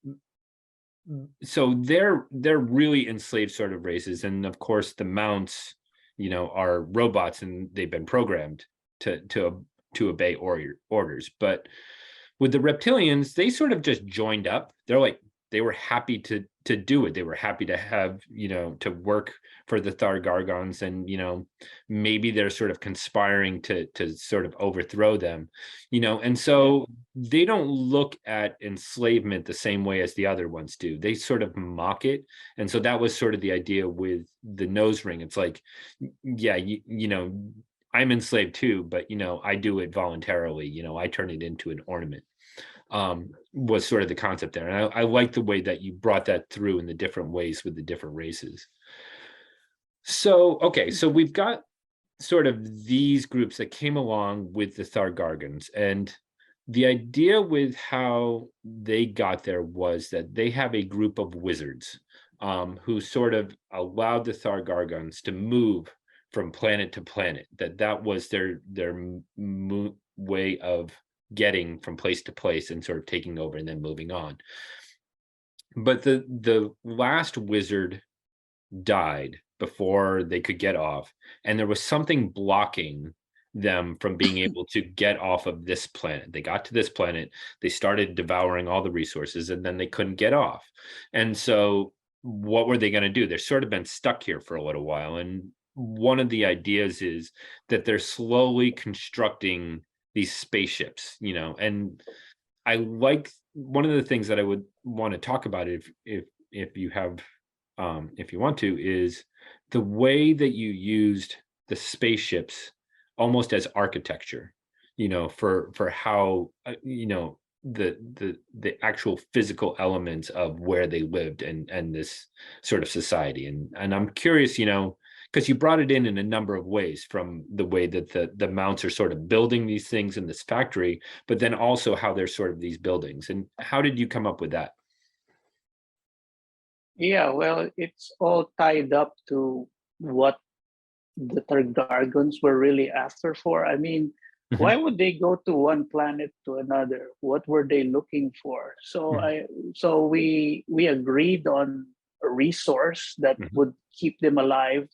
So they're really enslaved sort of races, and of course the mounts, are robots, and they've been programmed to obey orders. But with the reptilians, they sort of just joined up. They were happy to do it. They were happy to have, to work for the Thargargons, and maybe they're sort of conspiring to sort of overthrow them, and so they don't look at enslavement the same way as the other ones do. They sort of mock it. And so that was sort of the idea with the nose ring. It's like, yeah, I'm enslaved too, but I do it voluntarily. I turn it into an ornament. Was sort of the concept there. And I like the way that you brought that through in the different ways with the different races. So, okay, so we've got sort of these groups that came along with the Thargargans, and the idea with how they got there was that they have a group of wizards, who sort of allowed the Thargargans to move from planet to planet. That was their way of getting from place to place and sort of taking over and then moving on. But the last wizard died before they could get off, and there was something blocking them from being able to get off of this planet. They got to this planet, they started devouring all the resources, and then they couldn't get off. And so what were they going to do? They've sort of been stuck here for a little while, and one of the ideas is that they're slowly constructing these spaceships, and I like, one of the things that I would want to talk about, if you have, if you want to, is the way that you used the spaceships almost as architecture, for how, the actual physical elements of where they lived, and this sort of society. And I'm curious, because you brought it in a number of ways, from the way that the mounts are sort of building these things in this factory, but then also how they're sort of these buildings. And how did you come up with that? Yeah, well, it's all tied up to what the Targargons were really after for. I mean, why Mhm, would they go to one planet to another? What were they looking for? So mhm, we agreed on a resource that mhm, would keep them alive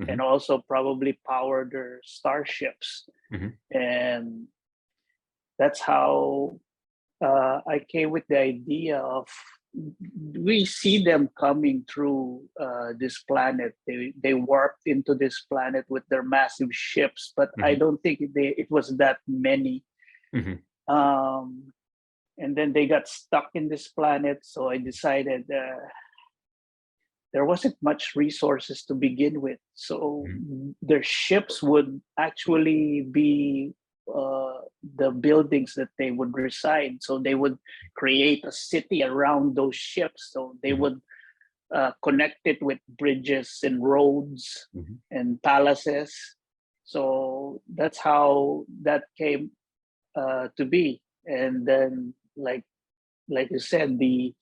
and mhm, also probably power their starships. mhm, And that's how I came with the idea of, we see them coming through this planet. They warped into this planet with their massive ships, but I mhm, don't think it was that many. mhm, Um, and then they got stuck in this planet. So I decided there wasn't much resources to begin with. So mhm, their ships would actually be the buildings that they would reside. So they would create a city around those ships. So they would connect it with bridges and roads and palaces. So that's how that came to be. And then, like you said, the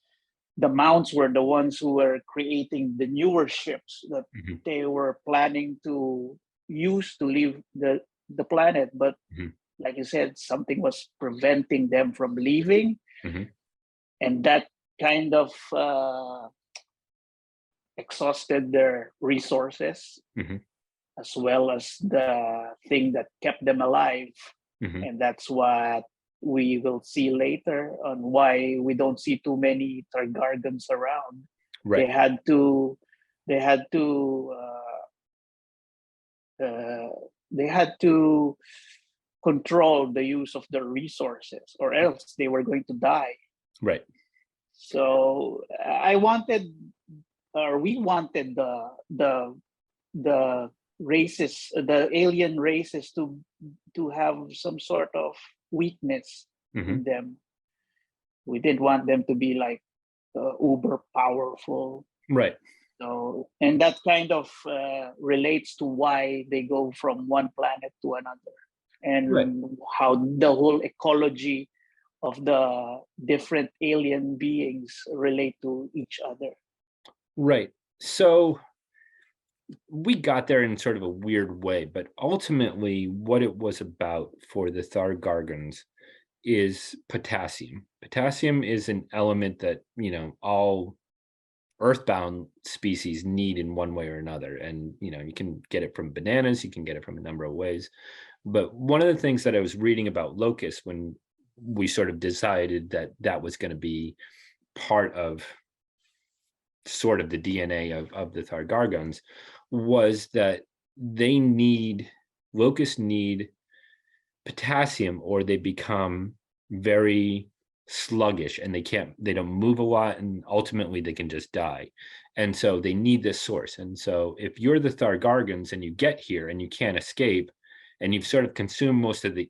mounts were the ones who were creating the newer ships that they were planning to use to leave the planet. But like you said, something was preventing them from leaving, and that kind of exhausted their resources, as well as the thing that kept them alive. And that's what we will see later on why we don't see too many Targargans around. Right. They had to control the use of the resources, or else they were going to die. Right. So we wanted the races, the alien races, to have some sort of weakness in them. We didn't want them to be like uber powerful. Right. So, and that kind of relates to why they go from one planet to another, and how the whole ecology of the different alien beings relate to each other. Right. So we got there in sort of a weird way, but ultimately what it was about for the Thargargans is potassium. Potassium is an element that, all earthbound species need in one way or another. And, you can get it from bananas, you can get it from a number of ways. But one of the things that I was reading about locusts when we sort of decided that that was going to be part of sort of the DNA of the Thargargans was that locusts need potassium, or they become very sluggish and they don't move a lot, and ultimately they can just die. And so they need this source. And so if you're the Thargargans and you get here and you can't escape, and you've sort of consumed most of the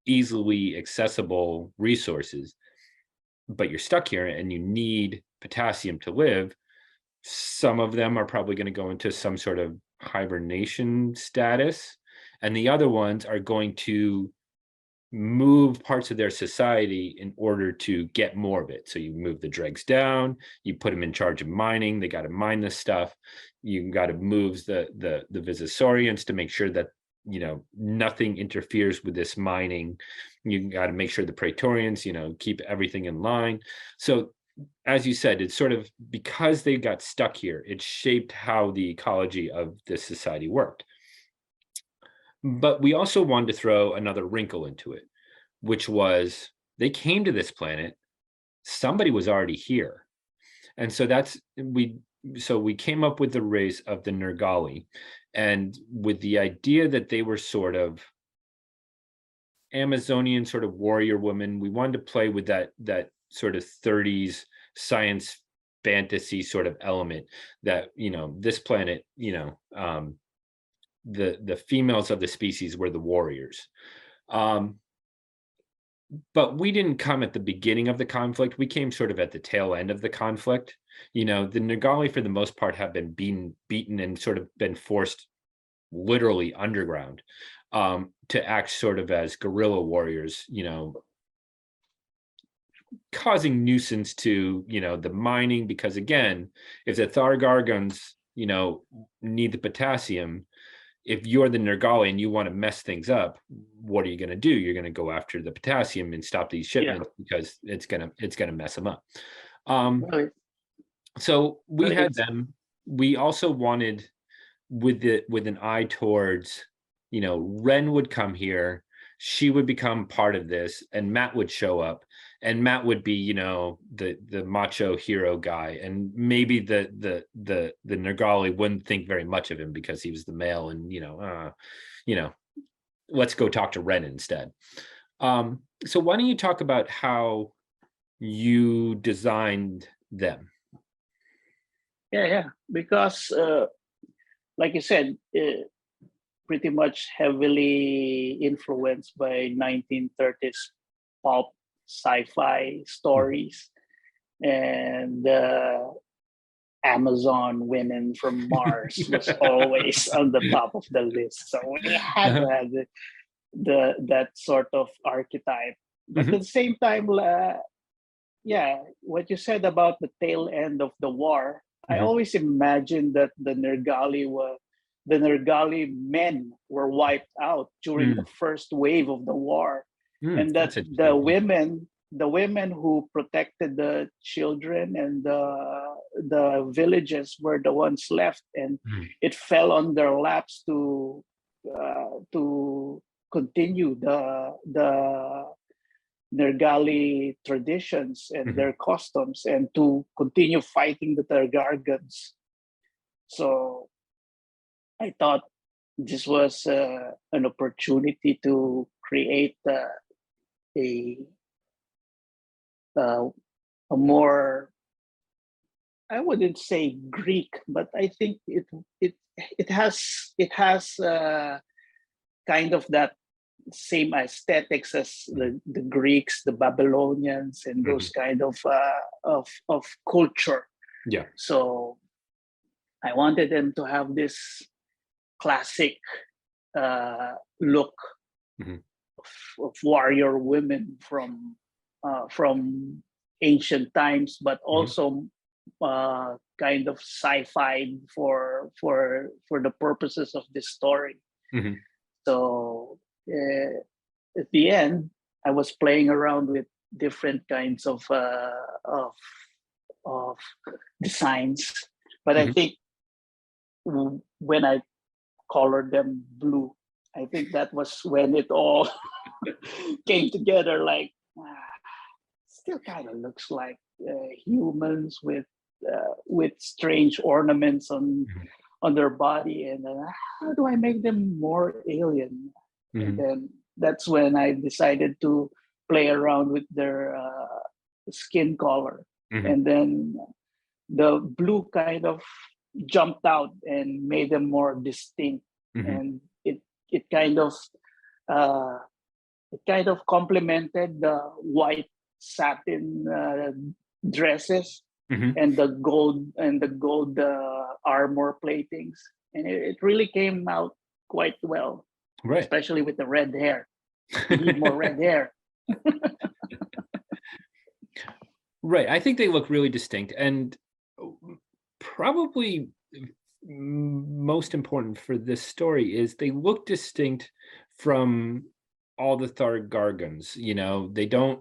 easily accessible resources, but you're stuck here and you need potassium to live, some of them are probably going to go into some sort of hibernation status, and the other ones are going to move parts of their society in order to get more of it. So you move the dregs down, you put them in charge of mining, they got to mine this stuff, you got to move the Visasorians to make sure that nothing interferes with this mining. You got to make sure the Praetorians keep everything in line. So as you said, it's sort of because they got stuck here, it shaped how the ecology of this society worked. But we also wanted to throw another wrinkle into it, which was they came to this planet, somebody was already here. And so we came up with the race of the Nergali, and with the idea that they were sort of Amazonian sort of warrior women. We wanted to play with that sort of 30s science fantasy sort of element that, this planet, the females of the species were the warriors. But we didn't come at the beginning of the conflict. We came sort of at the tail end of the conflict. The Nergali, for the most part, have been beaten and sort of been forced literally underground to act sort of as guerrilla warriors, causing nuisance to, the mining, because again, if the Thargargans, need the potassium, if you're the Nergali and you want to mess things up, what are you going to do? You're going to go after the potassium and stop these shipments because it's going to mess them up. Right. So we had them. We also wanted, with an eye towards, Ren would come here, she would become part of this, and Matt would show up, and Matt would be, the macho hero guy, and maybe the Nergali wouldn't think very much of him because he was the male, and let's go talk to Ren instead. So why don't you talk about how you designed them? Yeah, because like you said, pretty much heavily influenced by 1930s pulp sci-fi stories, and Amazon women from Mars was always on the top of the list. So we had to have that sort of archetype. But at the same time, yeah, what you said about the tail end of the war, I always imagined that the Nergali men were wiped out during the first wave of the war, and that the women who protected the children and the villages were the ones left, and it fell on their laps to continue the Nergali traditions and their customs, and to continue fighting the Targargans. So I thought this was an opportunity to create a more, I wouldn't say Greek, but I think it has kind of that same aesthetics as the Greeks, the Babylonians, and those kind of culture. Yeah. So I wanted them to have this classic look of warrior women from ancient times, but also kind of sci-fi for the purposes of this story. So at the end, I was playing around with different kinds of designs, but I think when I colored them blue, I think that was when it all came together. Like, still kind of looks like humans with strange ornaments on their body, and how do I make them more alien? And then that's when I decided to play around with their skin color, and then the blue kind of jumped out and made them more distinct, and it kind of complemented the white satin dresses and the gold armor platings, and it really came out quite well, right? Especially with the red hair. You need more red hair. Right. I think they look really distinct, and probably most important for this story is they look distinct from all the Thargargans. They don't,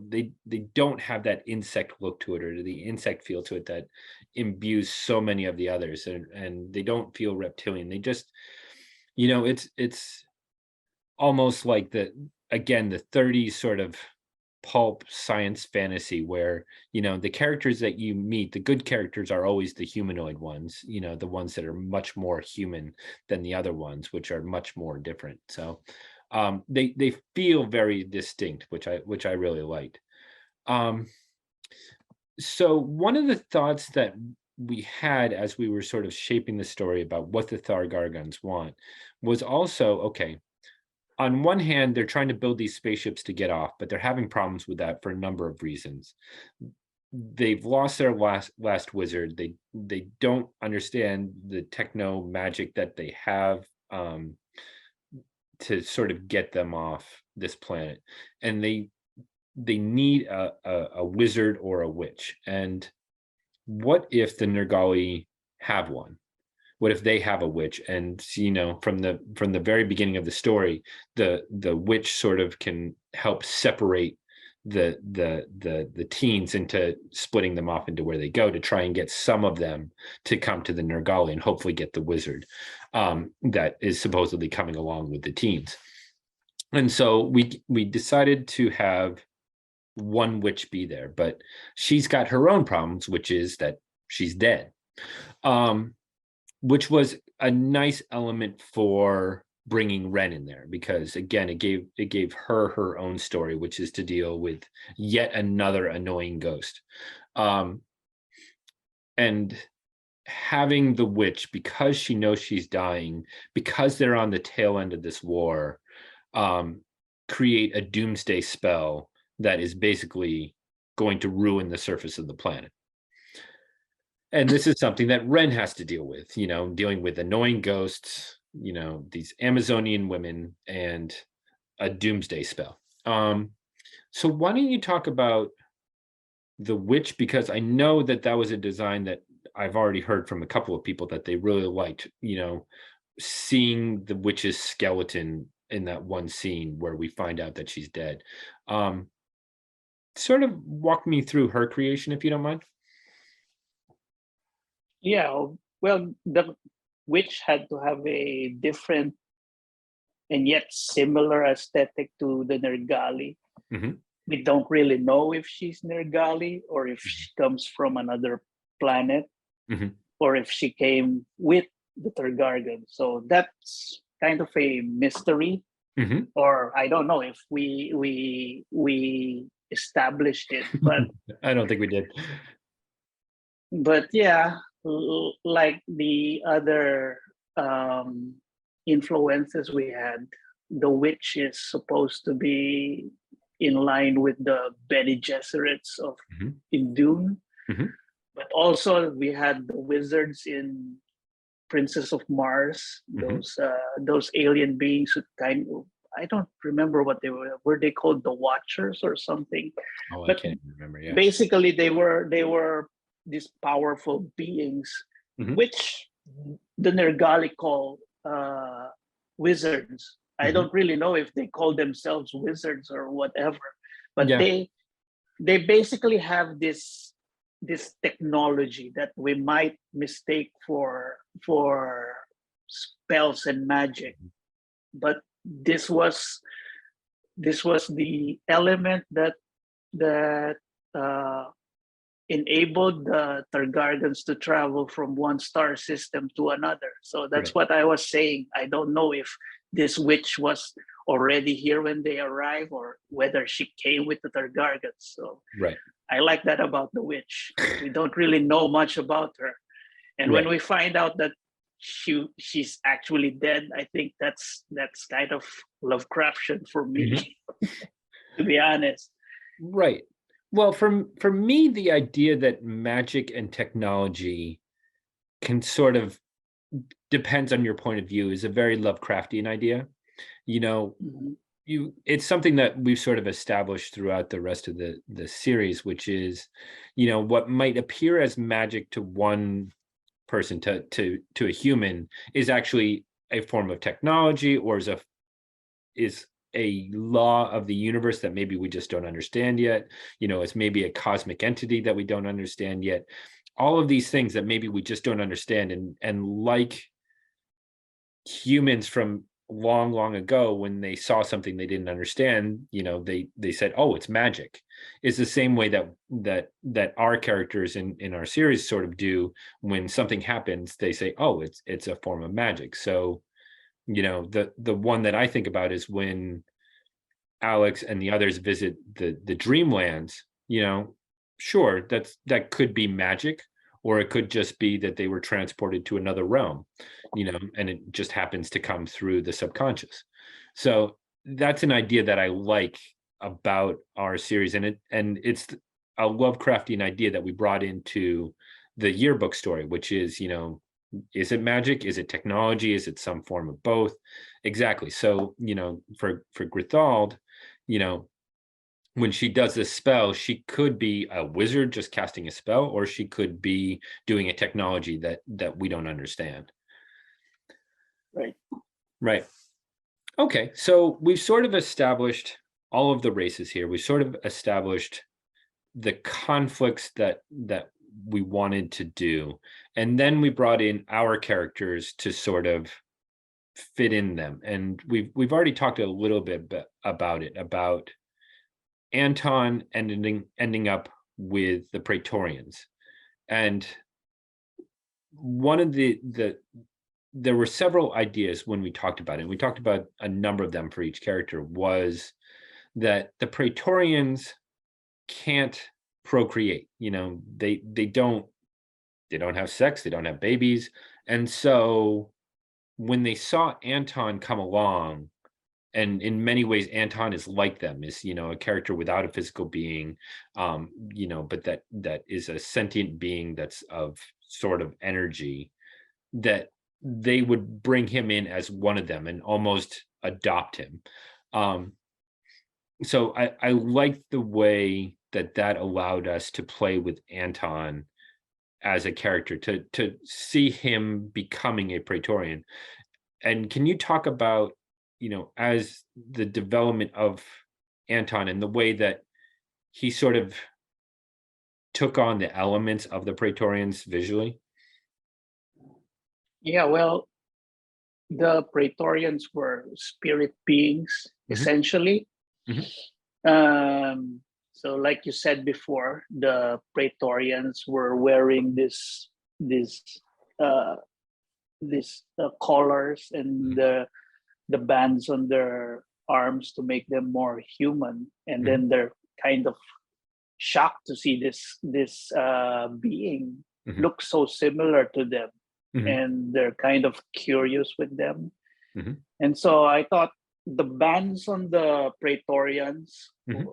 they don't have that insect look to it, or the insect feel to it that imbues so many of the others, and they don't feel reptilian. They just, it's almost like the 30s sort of pulp science fantasy where the characters that you meet, the good characters, are always the humanoid ones, the ones that are much more human than the other ones, which are much more different. So they feel very distinct, which I really liked. So one of the thoughts that we had as we were sort of shaping the story about what the Thargargans want was also, okay, on one hand, they're trying to build these spaceships to get off, but they're having problems with that for a number of reasons. They've lost their last wizard. They don't understand the techno magic that they have to sort of get them off this planet, and they need a wizard or a witch. And what if the Nergali have one? What if they have a witch? And from the very beginning of the story, the witch sort of can help separate the teens into splitting them off into where they go, to try and get some of them to come to the Nergali and hopefully get the wizard that is supposedly coming along with the teens. And so we decided to have one witch be there, but she's got her own problems, which is that she's dead. Which was a nice element for bringing Ren in there, because again, it gave her own story, which is to deal with yet another annoying ghost. And having the witch, because she knows she's dying, because they're on the tail end of this war, create a doomsday spell that is basically going to ruin the surface of the planet. And this is something that Ren has to deal with, dealing with annoying ghosts, these Amazonian women, and a doomsday spell. So why don't you talk about the witch? Because I know that that was a design that I've already heard from a couple of people that they really liked, seeing the witch's skeleton in that one scene where we find out that she's dead. Um, Sort of walk me through her creation, if you don't mind. Yeah, well, the witch had to have a different and yet similar aesthetic to the Nergali. Hmm. We don't really know if she's Nergali or if she comes from another planet, Hmm. or if she came with the Targaryen. So that's kind of a mystery, Hmm. or I don't know if we established it, but I don't think we did. yeah, like the other influences we had, the witch is supposed to be in line with the Bene Gesserits of Hmm. in Dune, Hmm. but also we had the wizards in Princess of Mars, Hmm. those alien beings who kind of, I don't remember what they were. Were they called the Watchers or something? Oh, I But can't even remember. Yeah. basically, they were these powerful beings, Hmm. which the Nergali call wizards. I Hmm. don't really know if they call themselves wizards or whatever, but Yeah. they basically have this technology that we might mistake for spells and magic, but this was the element that uh, enabled the Targaryens to travel from one star system to another. So that's Right. what I was saying. I don't know if this witch was already here when they arrived or whether she came with the Targaryens. So Right. I like that about the witch. We don't really know much about her. And when Right. we find out that she's actually dead, I think that's kind of Lovecraftian for Hmm. me, to be honest. Right. Well, for me, the idea that magic and technology can sort of depends on your point of view is a very Lovecraftian idea. You know, Mhm. it's something that we've sort of established throughout the rest of the series, which is, what might appear as magic to one person, to a human, is actually a form of technology, or is a law of the universe that maybe we just don't understand yet. It's maybe a cosmic entity that we don't understand yet. All of these things that maybe we just don't understand, and like humans from long, long ago, when they saw something they didn't understand, they said, "Oh, it's magic." It's the same way that our characters in our series sort of do. When something happens, they say, "Oh, it's a form of magic." So, the one that I think about is when Alex and the others visit the dreamlands. Sure, that could be magic, or it could just be that they were transported to another realm, and it just happens to come through the subconscious. So that's an idea that I like about our series, and it's a Lovecraftian idea that we brought into the yearbook story, which is, is it magic? Is it technology? Is it some form of both? Exactly. So, for Grithald, you know, when she does this spell, she could be a wizard just casting a spell, or she could be doing a technology that we don't understand. Right. Right. Okay. So we've sort of established all of the races here. We've sort of established the conflicts that we wanted to do. And then we brought in our characters to sort of fit in them. And we've already talked a little bit about it, about Anton ending up with the Praetorians. And one of the there were several ideas when we talked about it. And we talked about a number of them for each character. Was that the Praetorians can't procreate? They don't they don't have sex, they don't have babies. And so when they saw Anton come along, and in many ways Anton is like them, is, a character without a physical being, but that is a sentient being that's of sort of energy, that they would bring him in as one of them and almost adopt him. Um, so I like the way that allowed us to play with Anton as a character, to see him becoming a Praetorian. And can you talk about, as the development of Anton and the way that he sort of took on the elements of the Praetorians visually? Yeah, well, the Praetorians were spirit beings, Hmm. essentially. Hmm. So, like you said before, the Praetorians were wearing this uh, collars and the bands on their arms to make them more human, and Hmm. then they're kind of shocked to see this being Hmm. look so similar to them, Hmm. and they're kind of curious with them. Hmm. And so I thought the bands on the Praetorians Hmm.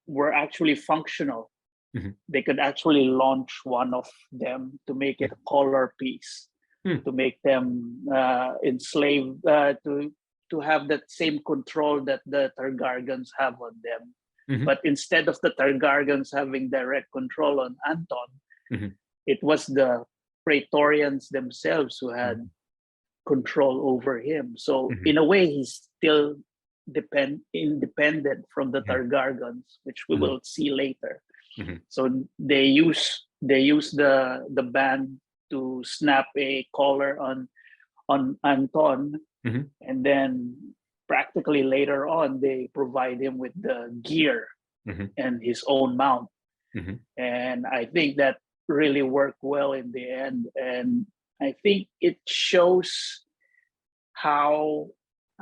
were actually functional. Hmm. They could actually launch one of them to make it a collar piece, Hmm. to make them enslaved, to have that same control that the Targargans have on them. Hmm. But instead of the Targargans having direct control on Anton, Hmm. it was the Praetorians themselves who Hmm. had control over him. So Hmm. in a way, he's still independent from the Hmm. Targargans, which we Hmm. will see later. Hmm. So they use the band to snap a collar on Anton, Hmm. and then practically later on they provide him with the gear Hmm. and his own mount. Hmm. And I think that really worked well in the end. And I think it shows how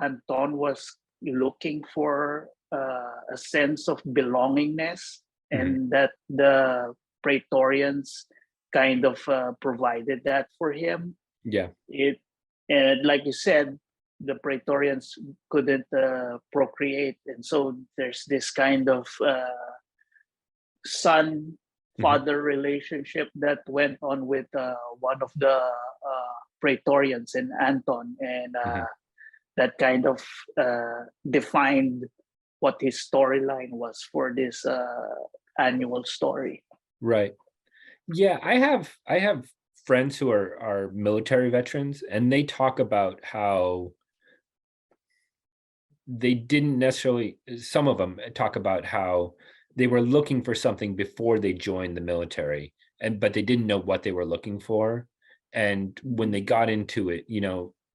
Anton was looking for a sense of belongingness, Hmm. and that the Praetorians kind of provided that for him. Yeah. It And like you said, the Praetorians couldn't procreate, and so there's this kind of son Hmm. father relationship that went on with one of the Praetorians and Anton, and Hmm. that kind of defined what his storyline was for this annual story. Right. Yeah, I have friends who are military veterans, and they talk about how they didn't necessarily, some of them talk about how they were looking for something before they joined the military, but they didn't know what they were looking for. And when they got into it,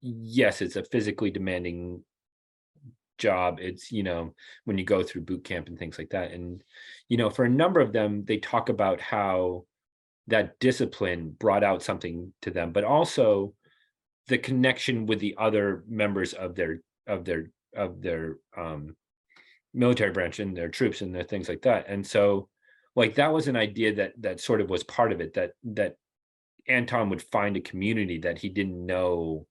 yes, it's a physically demanding job. It's, when you go through boot camp and things like that. And, for a number of them, they talk about how that discipline brought out something to them, but also the connection with the other members of their military branch and their troops and their things like that. And so, like, that was an idea that sort of was part of it, that Anton would find a community that he didn't know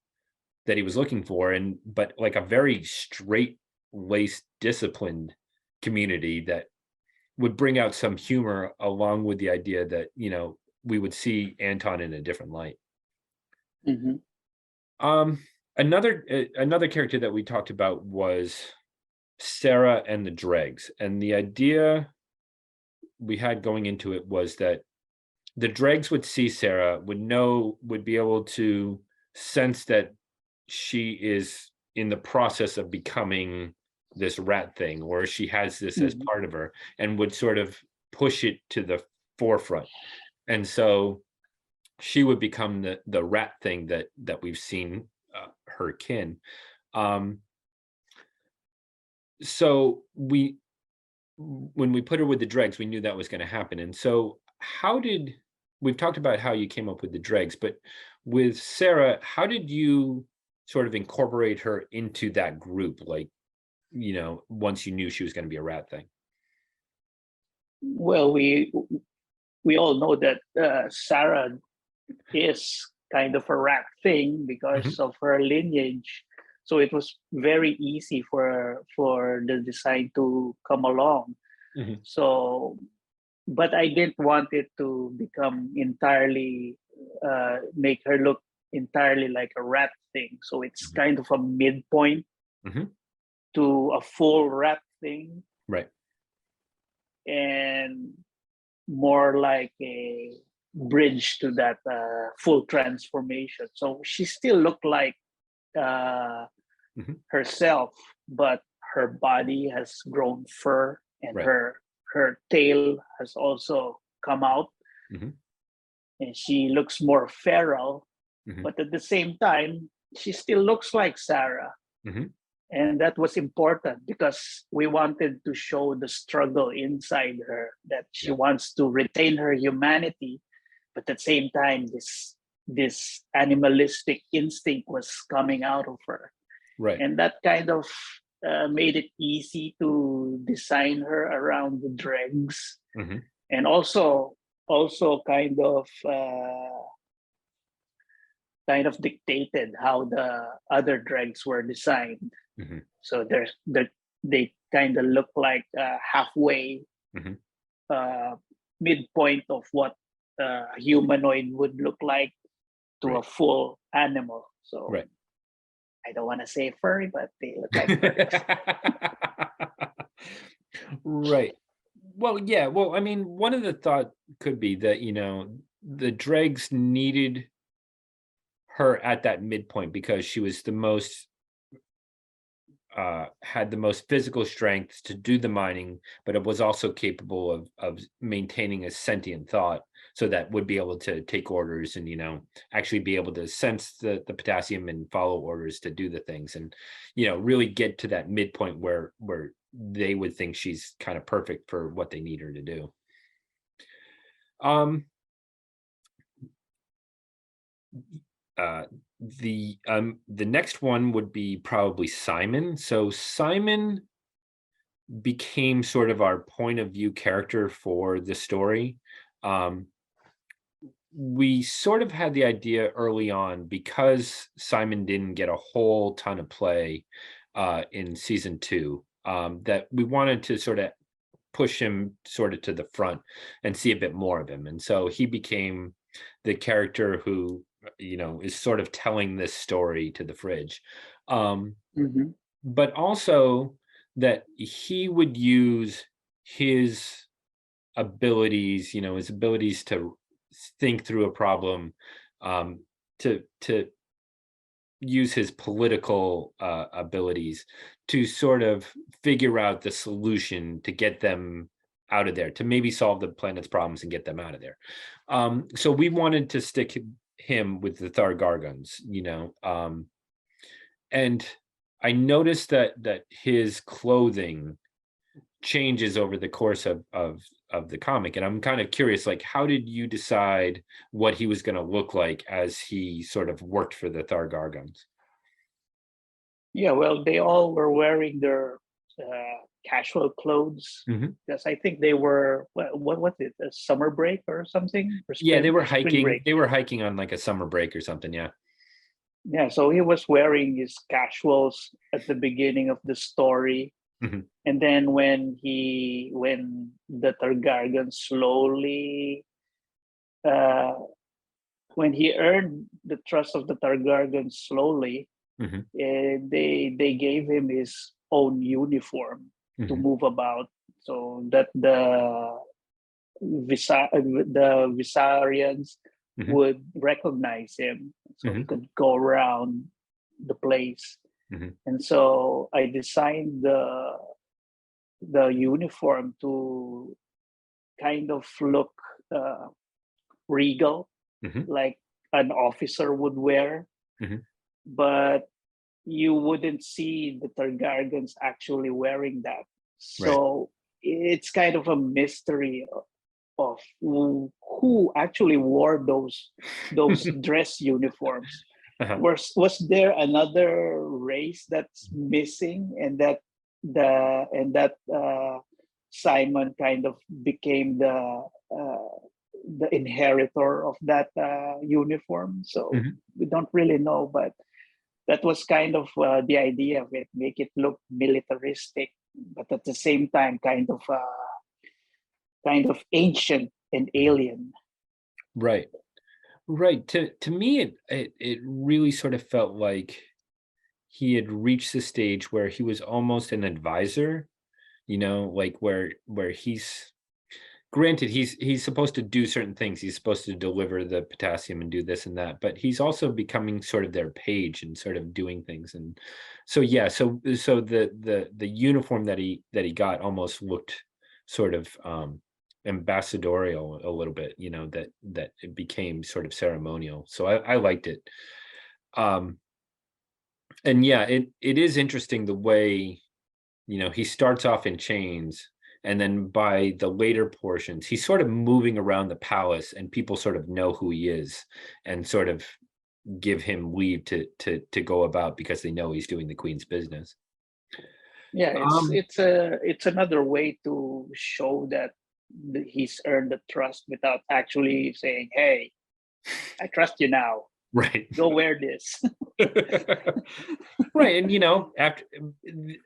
that he was looking for, and but like a very straight laced, disciplined community that would bring out some humor, along with the idea that we would see Anton in a different light. Mm-hmm. Um, another character that we talked about was Sarah and the dregs. And the idea we had going into it was that the dregs would see Sarah, would be able to sense that she is in the process of becoming this rat thing, or she has this as Mm-hmm. part of her, and would sort of push it to the forefront. And so she would become the rat thing that we've seen her kin. Um, so when we put her with the dregs, we knew that was going to happen. And so, we've talked about how you came up with the dregs, but with Sarah, how did you sort of incorporate her into that group? Like, once you knew she was going to be a rat thing. Well, we all know that Sarah is kind of a rat thing because Mhm, of her lineage. So it was very easy for the design to come along. mhm. So, but I didn't want it to become entirely make her look entirely like a rat thing. So it's Mhm, kind of a midpoint mhm. to a full rat thing, Right. and more like a bridge to that full transformation. So she still looked like uh, Mhm. herself, but her body has grown fur, and Right. her tail has also come out, Mhm, and she looks more feral. mhm, But at the same time, she still looks like Sarah. mhm. And that was important because we wanted to show the struggle inside her, that she Yeah. wants to retain her humanity, but at the same time, this animalistic instinct was coming out of her, Right. and that kind of made it easy to design her around the dregs, Mhm. and also kind of dictated how the other dregs were designed. Mhm. So they kind of look like halfway Mhm. uh, midpoint of what a humanoid would look like to a Right. full animal. So Right. I don't want to say furry, but they look like furries. Right. Well, yeah. Well, I mean, one of the thought could be that, the dregs needed her at that midpoint because she was the most had the most physical strength to do the mining, but it was also capable of maintaining a sentient thought, so that would be able to take orders and actually be able to sense the potassium and follow orders to do the things, and really get to that midpoint where they would think she's kind of perfect for what they need her to do. Um, uh, the next one would be probably Simon. So Simon became sort of our point of view character for the story. Um, we sort of had the idea early on because Simon didn't get a whole ton of play in season two, that we wanted to sort of push him sort of to the front and see a bit more of him. And so he became the character who, is sort of telling this story to the fridge. Um, Mm-hmm. but also that he would use his his abilities to think through a problem, to use his political abilities to sort of figure out the solution to get them out of there, to maybe solve the planet's problems and get them out of there. So we wanted to stick him with the Thargargons, and I noticed that his clothing changes over the course of the comic, and I'm kind of curious, like, how did you decide what he was going to look like as he sort of worked for the Thargargons? Yeah, well, they all were wearing their casual clothes Hmm. because I think they were what was it, a summer break or something, or Yeah, they were spring hiking. break. They were hiking on like a summer break or something. Yeah. Yeah, so he was wearing his casuals at the beginning of the story, Hmm. and then when the Targaryen slowly uh, when he earned the trust of the Targaryen slowly, Hmm. they gave him his own uniform to Hmm. move about, so that the Visarians Hmm. would recognize him, so he Hmm. could go around the place. Hmm. And so I designed the uniform to kind of look uh, regal, Hmm. like an officer would wear, Hmm. but you wouldn't see the Targaryens actually wearing that. Right. So it's kind of a mystery of who actually wore those dress uniforms. Uh-huh. Was there another race that's missing, and that Simon kind of became uh, the inheritor of that uniform. So Mhm. we don't really know, but that was kind of the idea of it, make it look militaristic, but at the same time, kind of ancient and alien. Right. Right. To me, it really sort of felt like he had reached the stage where he was almost an advisor, like where he's granted he's supposed to do certain things. He's supposed to deliver the potassium and do this and that, but he's also becoming sort of their page and sort of doing things. And so yeah, so the uniform that he got almost looked sort of ambassadorial a little bit, that it became sort of ceremonial. So I liked it. Um and yeah, it is interesting the way, he starts off in chains, and then by the later portions, he's sort of moving around the palace, and people sort of know who he is, and sort of give him leave to go about because they know he's doing the queen's business. Yeah, Um, it's another way to show that he's earned the trust without actually saying, "Hey, I trust you now. right. Go wear this." Right, and after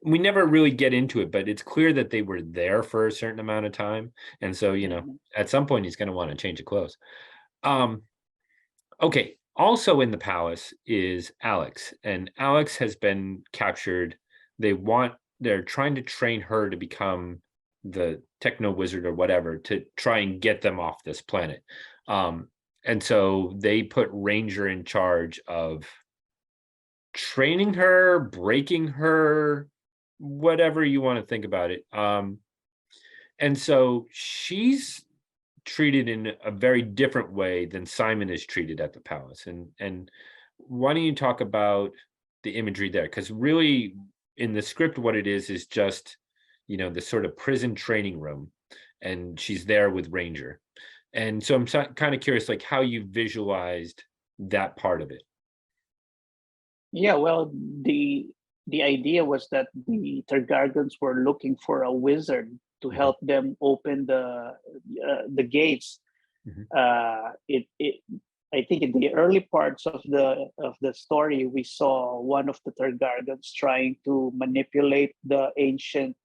we never really get into it, but it's clear that they were there for a certain amount of time, and so Mhm. at some point he's going to want to change of clothes. Um, Okay. Also in the palace is Alex, and Alex has been captured. They're trying to train her to become the techno wizard or whatever to try and get them off this planet. Um, and so they put Ranger in charge of training her, breaking her, whatever you want to think about it. And so she's treated in a very different way than Simon is treated at the palace. And why don't you talk about the imagery there? Because really, in the script, what it is just the sort of prison training room, and she's there with Ranger. And so I'm kind of curious, like how you visualized that part of it. Yeah, well, the idea was that the Targargans were looking for a wizard to Mhm, help them open the gates. mhm, It I think in the early parts of the story, we saw one of the Targargans trying to manipulate the ancient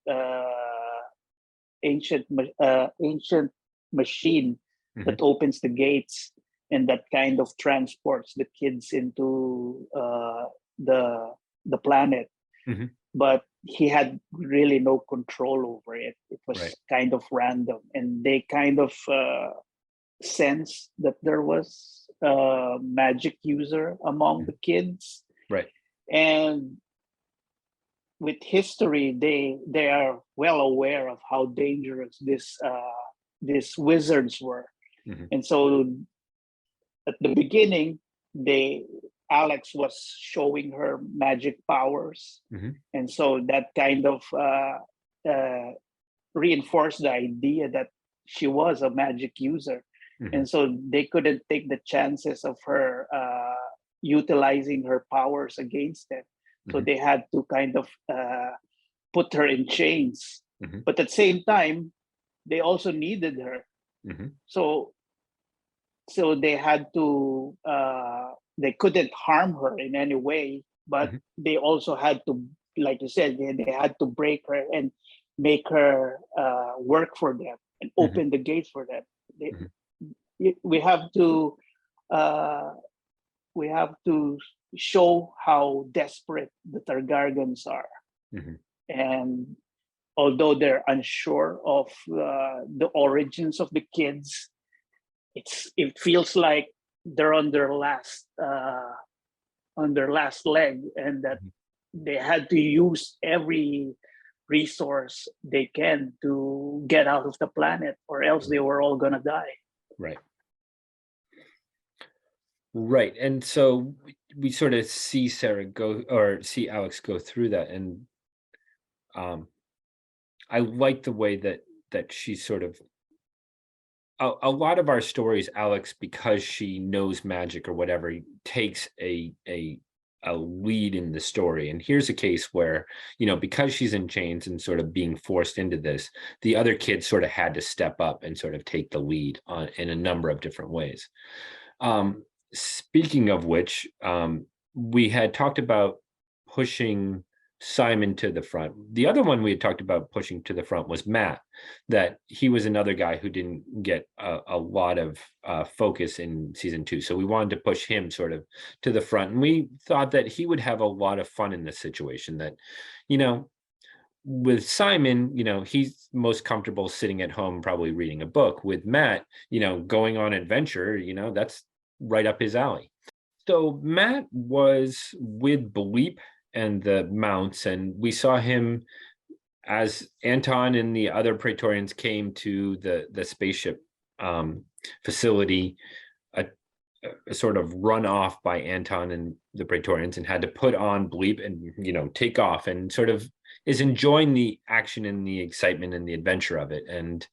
machine that mhm, opens the gates and that kind of transports the kids into the the planet. mhm. But he had really no control over it. It Right. was kind of random, and they kind of sensed that there was a magic user among Mhm. the kids. Right. And with history, they are well aware of how dangerous these wizards were. Mhm, And so at the beginning, they Alex was showing her magic powers, mhm, and so that kind of uh, reinforced the idea that she was a magic user, mhm, and so they couldn't take the chances of her utilizing her powers against them. So mhm, they had to kind of put her in chains, mhm, but at the same time, they also needed her. mhm, So they had to they couldn't harm her in any way, but mhm, they also had to, like you said, they had to break her and make her work for them and mhm, open the gates for them. They, mhm, we have to uh, we have to show how desperate the Targargans are, mhm. and although they're unsure of the origins of the kids, it feels like they're on their last leg, and that Mhm. they had to use every resource they can to get out of the planet, or else they Right. were all gonna die. Right. Right, and so we sort of see Sarah go or see Alex go through that, and um, I like the way that she sort of a lot of our stories, Alex, because she knows magic or whatever, takes a a lead in the story. And here's a case where, because she's in chains and sort of being forced into this, the other kids sort of had to step up and sort of take the lead in a number of different ways. Speaking of which, we had talked about pushing Simon to the front. The other one we had talked about pushing to the front was Matt, that he was another guy who didn't get a lot of focus in season 2. So we wanted to push him sort of to the front. And we thought that he would have a lot of fun in this situation, that, with Simon, he's most comfortable sitting at home, probably reading a book. With Matt, going on adventure, that's right up his alley. So Matt was with Bleep and the Mounts, and we saw him as Anton and the other Praetorians came to the spaceship facility, a sort of run off by Anton and the Praetorians, and had to put on Bleep and take off, and sort of is enjoying the action and the excitement and the adventure of it, and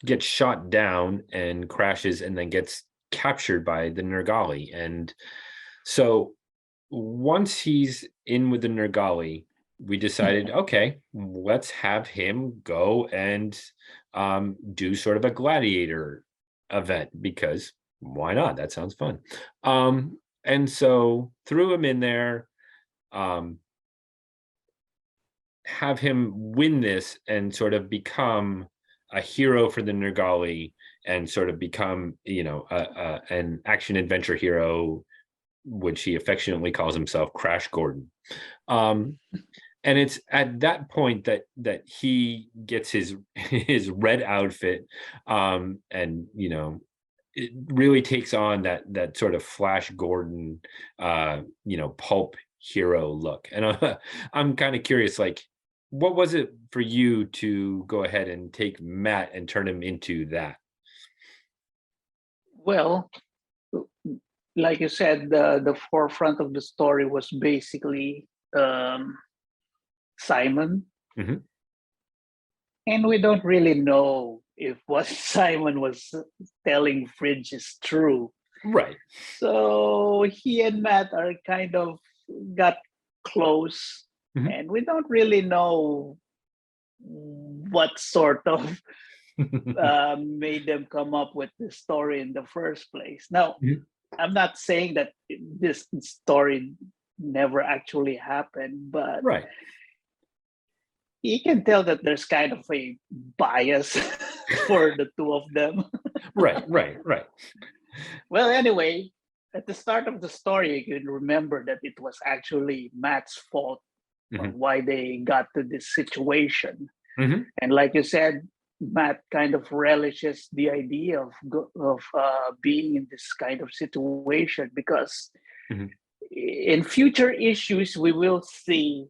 gets shot down and crashes, and then gets captured by the Nergali. And so once he's in with the Nergali, we decided, okay, let's have him go and do sort of a gladiator event, because why not? That sounds fun. And so threw him in there, have him win this and sort of become a hero for the Nergali, and sort of become, an action adventure hero, which he affectionately calls himself Crash Gordon. And it's at that point that he gets his red outfit, and it really takes on that sort of Flash Gordon, pulp hero look. And I'm kind of curious, like, what was it for you to go ahead and take Matt and turn him into that? Well, like you said, the forefront of the story was basically Simon. Mm-hmm. And we don't really know if what Simon was telling Fridge is true. Right. So he and Matt are kind of got close, mm-hmm. and we don't really know what sort of made them come up with this story in the first place. Now, mm-hmm. I'm not saying that this story never actually happened, but right. You can tell that there's kind of a bias for the two of them. Right. Well, anyway, at the start of the story, you can remember that it was actually Matt's fault mm-hmm. on why they got to this situation. Mm-hmm. And like you said, Matt kind of relishes the idea of being in this kind of situation, because mm-hmm. in future issues, we will see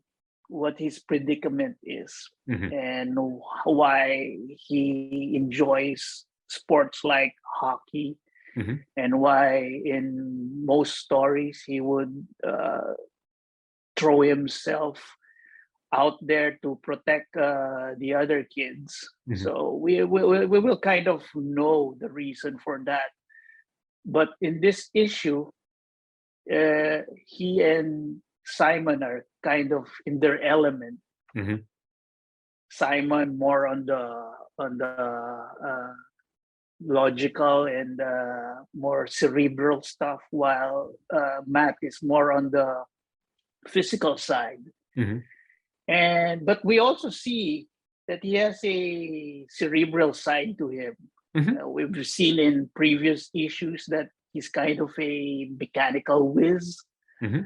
what his predicament is, mm-hmm. and why he enjoys sports like hockey, mm-hmm. and why in most stories he would throw himself out there to protect the other kids. Mm-hmm. So we will kind of know the reason for that. But in this issue, he and Simon are kind of in their element. Mm-hmm. Simon more on the logical and more cerebral stuff, while Matt is more on the physical side. Mm-hmm. But we also see that he has a cerebral side to him. Mm-hmm. We've seen in previous issues that he's kind of a mechanical whiz. Mm-hmm.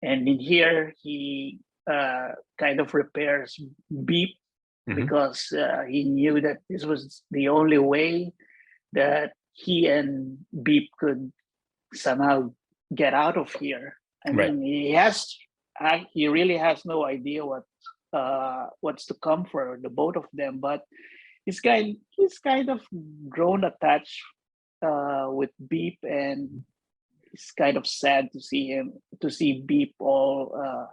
And in here, he kind of repairs Beep, mm-hmm. because he knew that this was the only way that he and Beep could somehow get out of here. I mean, he really has no idea what's to come for the both of them, but he's kind of grown attached with Beep, and it's kind of sad to see Beep all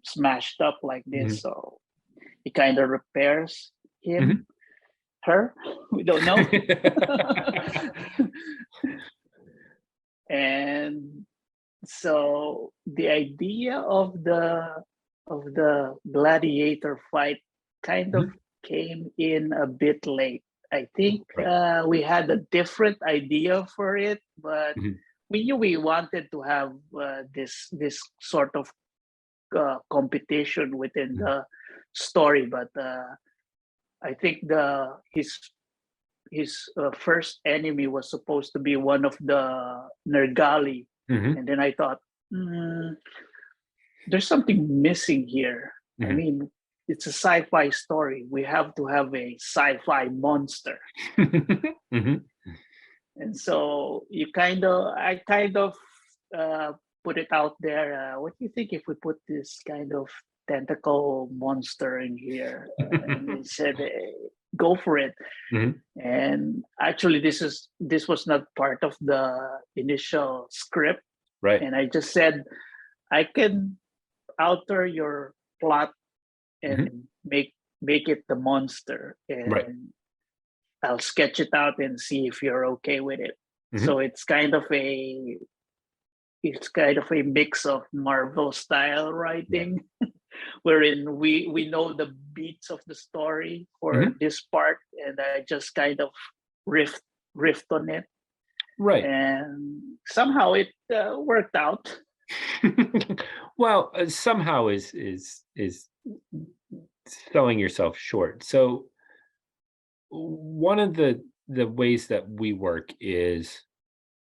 smashed up like this. Mm-hmm. So he kind of repairs him, mm-hmm. her. We don't know. And So the idea of the gladiator fight kind of came in a bit late. I think Right. we had a different idea for it, but Mhm. we knew we wanted to have this sort of competition within Mhm. the story. But I think his first enemy was supposed to be one of the Nergali, Mhm. and then I thought, "Hmm, there's something missing here. I Mhm. mean, it's a sci-fi story. We have to have a sci-fi monster." Mhm. And so I kind of uh, put it out there. What do you think if we put this kind of tentacle monster in here? And they said, go for it. Mhm. And actually, this was not part of the initial script. Right. And I just said, I can alter your plot Mhm. and make it the monster, Right. and I'll sketch it out and see if you're okay with it. Mhm. So it's kind of a mix of Marvel style Yeah. writing, wherein we know the beats of the story for Mhm. this part, and I just kind of riffed riffed on it, Right. and somehow it worked out. Well, somehow is selling yourself short. So one of the ways that we work is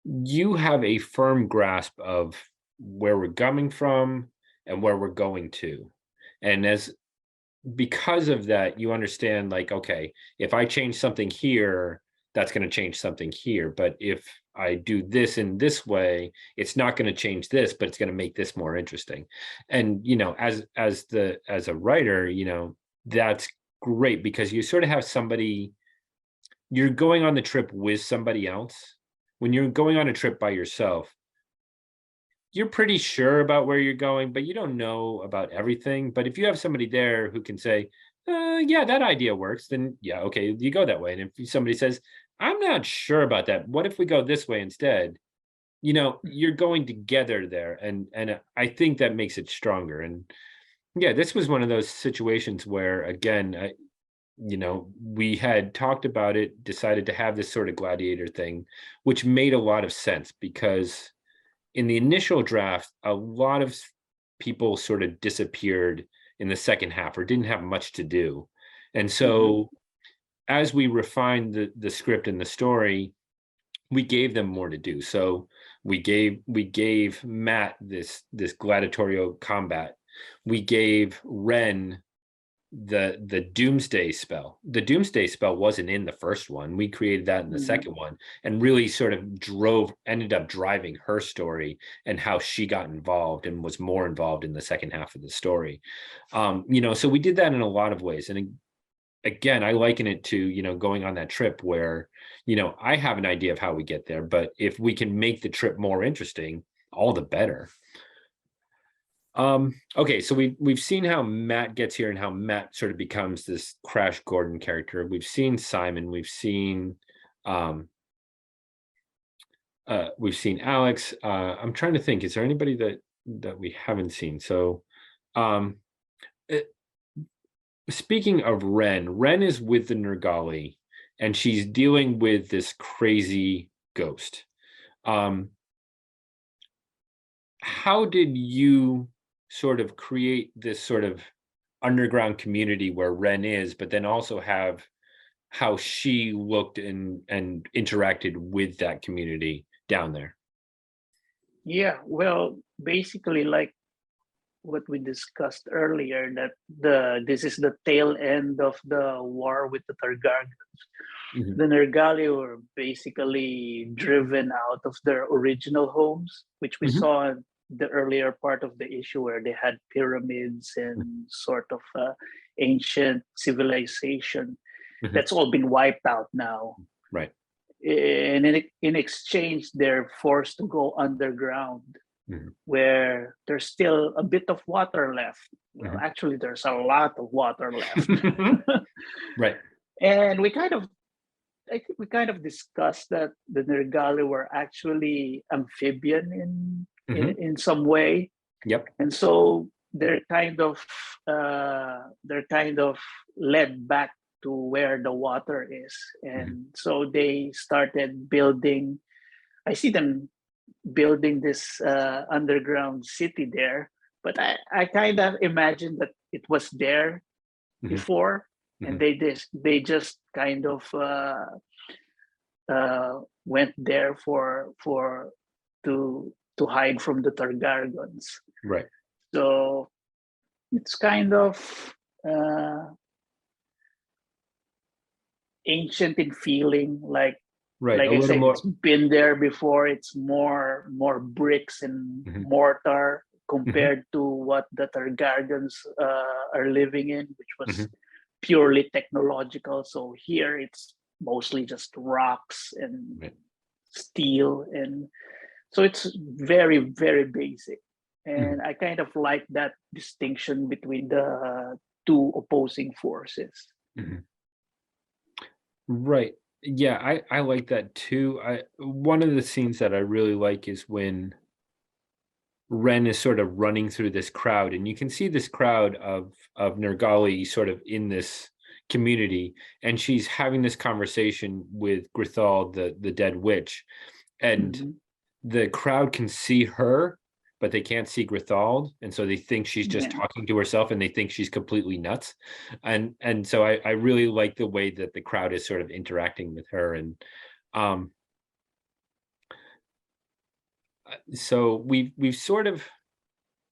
you have a firm grasp of where we're coming from and where we're going to. And as because of that, you understand like, okay, if I change something here, that's going to change something here. But if I do this in this way, it's not going to change this, but it's going to make this more interesting. And as a writer, that's great because you sort of have somebody you're going on the trip with somebody else. When you're going on a trip by yourself, you're pretty sure about where you're going, but you don't know about everything. But if you have somebody there who can say, yeah, that idea works, then yeah, okay, you go that way. And if somebody says, I'm not sure about that, what if we go this way instead? You're going together there. And I think that makes it stronger. And yeah, this was one of those situations where, again, we had talked about it, decided to have this sort of gladiator thing, which made a lot of sense because in the initial draft, a lot of people sort of disappeared in the second half or didn't have much to do. And Mhm. so as we refined the script and the story, we gave them more to do. So we gave Matt this gladiatorial combat. We gave Ren the doomsday spell. The doomsday spell wasn't in the first one. We created that in the Mhm. second one and really sort of ended up driving her story and how she got involved and was more involved in the second half of the story. So we did that in a lot of ways. And again, I liken it to, going on that trip where, I have an idea of how we get there, but if we can make the trip more interesting, all the better. Okay, so we've seen how Matt gets here and how Matt sort of becomes this Crash Gordon character. We've seen Simon, um we've seen Alex. I'm trying to think, is there anybody that we haven't seen? So um eh, speaking of Ren is with the Nergali and she's dealing with this crazy ghost. Um how did you sort of create this sort of underground community where Ren is, but then also have how she looked and interacted with that community down there? Yeah, well, basically, like what we discussed earlier, that this is the tail end of the war with the Targaryens. Mhm. The Nergali were basically driven out of their original homes, which we Mhm. saw in the earlier part of the issue, where they had pyramids and sort of ancient civilization. Mhm. That's all been wiped out now. Right. And in exchange, they're forced to go underground, Mhm. where there's still a bit of water left. Well, Mhm. actually, there's a lot of water left. Right. And I think we kind of discussed that the Nergali were actually amphibian in in some way. Yep. And so they're kind of led back to where the water is, and so they started building. I see them building this underground city there, but I kind of imagined that it was there before, and they just kind of went there to hide from the Targaryens. Right. So it's kind of ancient in feeling, like Right. I said, it's been there before. It's more bricks and mortar compared to what the Targaryens are living in, which was purely technological. So here it's mostly just rocks and steel, and so it's very, very basic. And I kind of like that distinction between the two opposing forces. Right. Yeah, I like that too. One of the scenes that I really like is when Ren is sort of running through this crowd, and you can see this crowd of Nergali sort of in this community, and she's having this conversation with Grithal, the dead witch, and the crowd can see her, but they can't see Grithal, and so they think she's just talking to herself, and they think she's completely nuts. And so I really like the way that the crowd is sort of interacting with her. And so we've sort of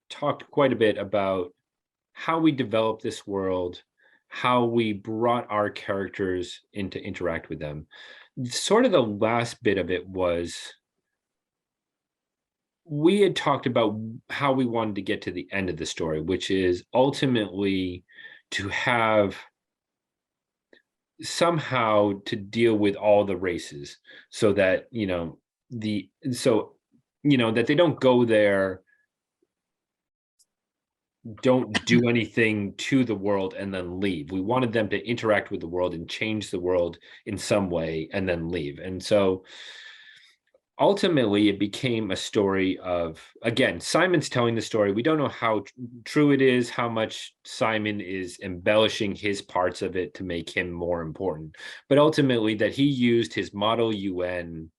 talked quite a bit about how we developed this world, how we brought our characters in to interact with them. Sort of the last bit of it was we had talked about how we wanted to get to the end of the story, which is ultimately to have somehow to deal with all the races, so that that they don't go there, don't do anything to the world and then leave. We wanted them to interact with the world and change the world in some way and then leave. And so ultimately it became a story of, again, Simon's telling the story. We don't know how true it is, how much Simon is embellishing his parts of it to make him more important, but ultimately that he used his model UN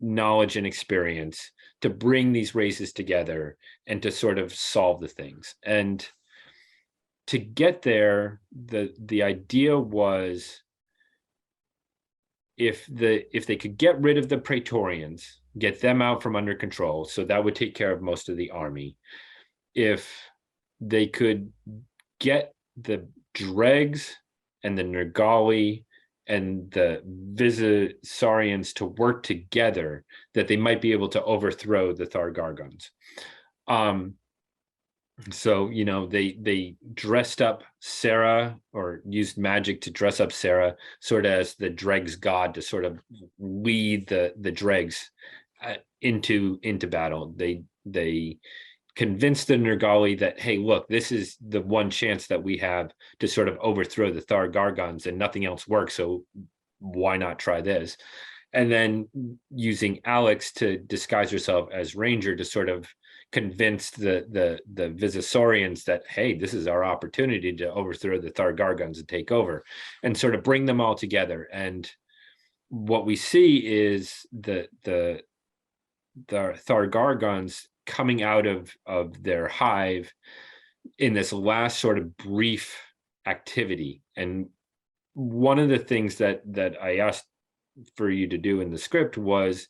knowledge and experience to bring these races together and to sort of solve the things. And to get there, the idea was, if they could get rid of the Praetorians, get them out from under control, so that would take care of most of the army. If they could get the dregs and the Nergali and the Visasarians to work together, that they might be able to overthrow the Thargargons. So they dressed up Sarah, or used magic to dress up Sarah sort of as the dregs god, to sort of lead the dregs into battle. They convinced the Nergali that, hey, look, this is the one chance that we have to sort of overthrow the Thargargons, and nothing else works, so why not try this? And then using Alex to disguise herself as Ranger to sort of convince the Visasarians that, hey, this is our opportunity to overthrow the Thargargons and take over, and sort of bring them all together. And what we see is the Thargargons coming out of their hive in this last sort of brief activity. And one of the things that I asked for you to do in the script was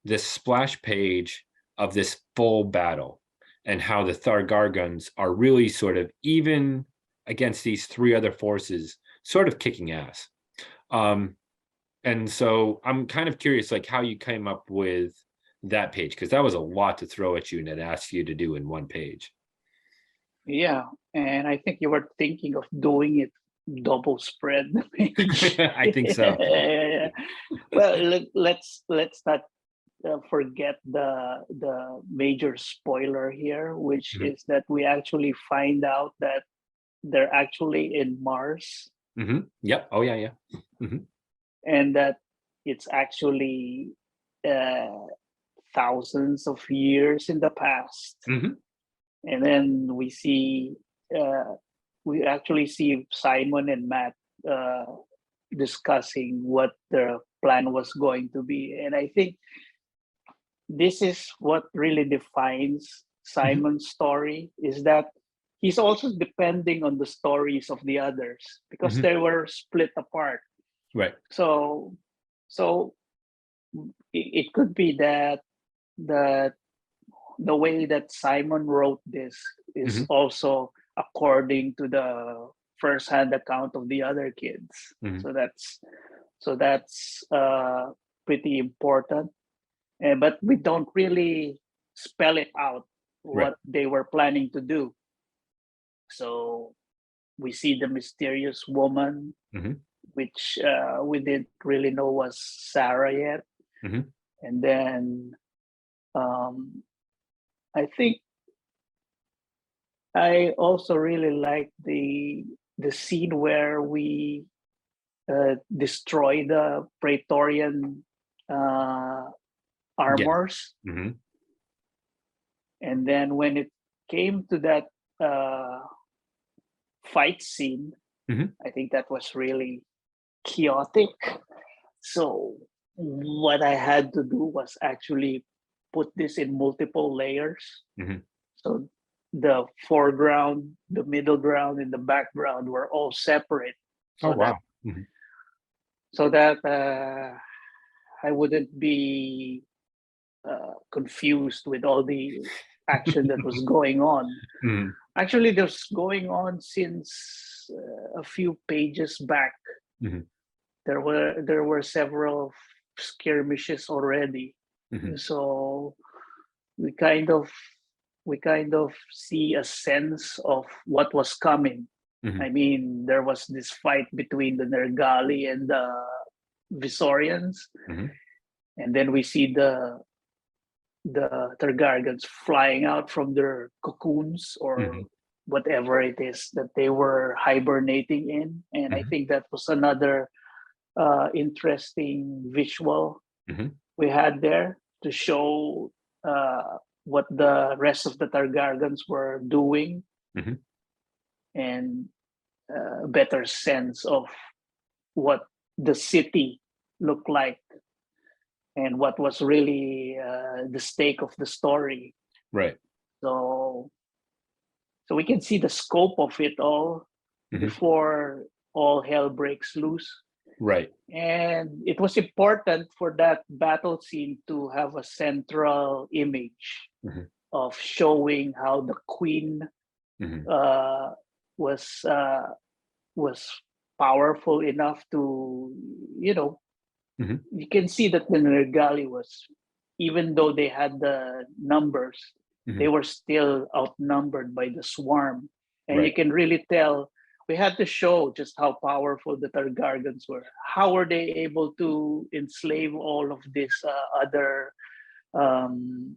this splash page of this full battle, and how the Thargargons are really sort of, even against these three other forces, sort of kicking ass. And so I'm kind of curious, like, how you came up with that page, because that was a lot to throw at you and it asked you to do in one page. Yeah, and I think you were thinking of doing it double spread page. I think so. Well, let's not forget the major spoiler here, which is that we actually find out that they're actually in Mars. Yep. Oh yeah. And that it's actually thousands of years in the past. Mhm. And then we actually see Simon and Matt discussing what the plan was going to be. And I think this is what really defines Simon's story, is that he's also depending on the stories of the others because Mhm. they were split apart. Right. So it could be that the way that Simon wrote this is Mhm. also according to the first-hand account of the other kids. Mhm. So that's pretty important. But we don't really spell it out Right. what they were planning to do. So we see the mysterious woman, Mhm. which we didn't really know was Sarah yet. Mhm. And then I think I also really like the scene where we destroy the Praetorian Yes. armors, Mhm. and then when it came to that fight scene, Mhm. I think that was really chaotic. So what I had to do was actually put this in multiple layers. Mhm. So the foreground, the middle ground, and the background were all separate, Oh, so that wow. Mhm. so that I wouldn't be confused with all the action that was going on. Mhm. Actually, there's going on since a few pages back. Mhm. There were several skirmishes already, Mhm. so we kind of see a sense of what was coming. Mhm. I mean, there was this fight between the Nergali and the Visorians, Mhm. and then we see the Targargans flying out from their cocoons or Mhm. whatever it is that they were hibernating in. And I Mhm. think that was another interesting visual Mhm. we had there to show what the rest of the Targargans were doing, Mhm. and a better sense of what the city looked like and what was really the stake of the story. Right. So we can see the scope of it all Mhm. before all hell breaks loose. Right. And it was important for that battle scene to have a central image Mhm. of showing how the queen Mhm. uh, was was powerful enough to, Mhm. you can see that the Nergali was, even though they had the numbers, they Mhm. were still outnumbered by the swarm. And you Right. can really tell we had to show just how powerful the Targargans were. How were they able to enslave all of these other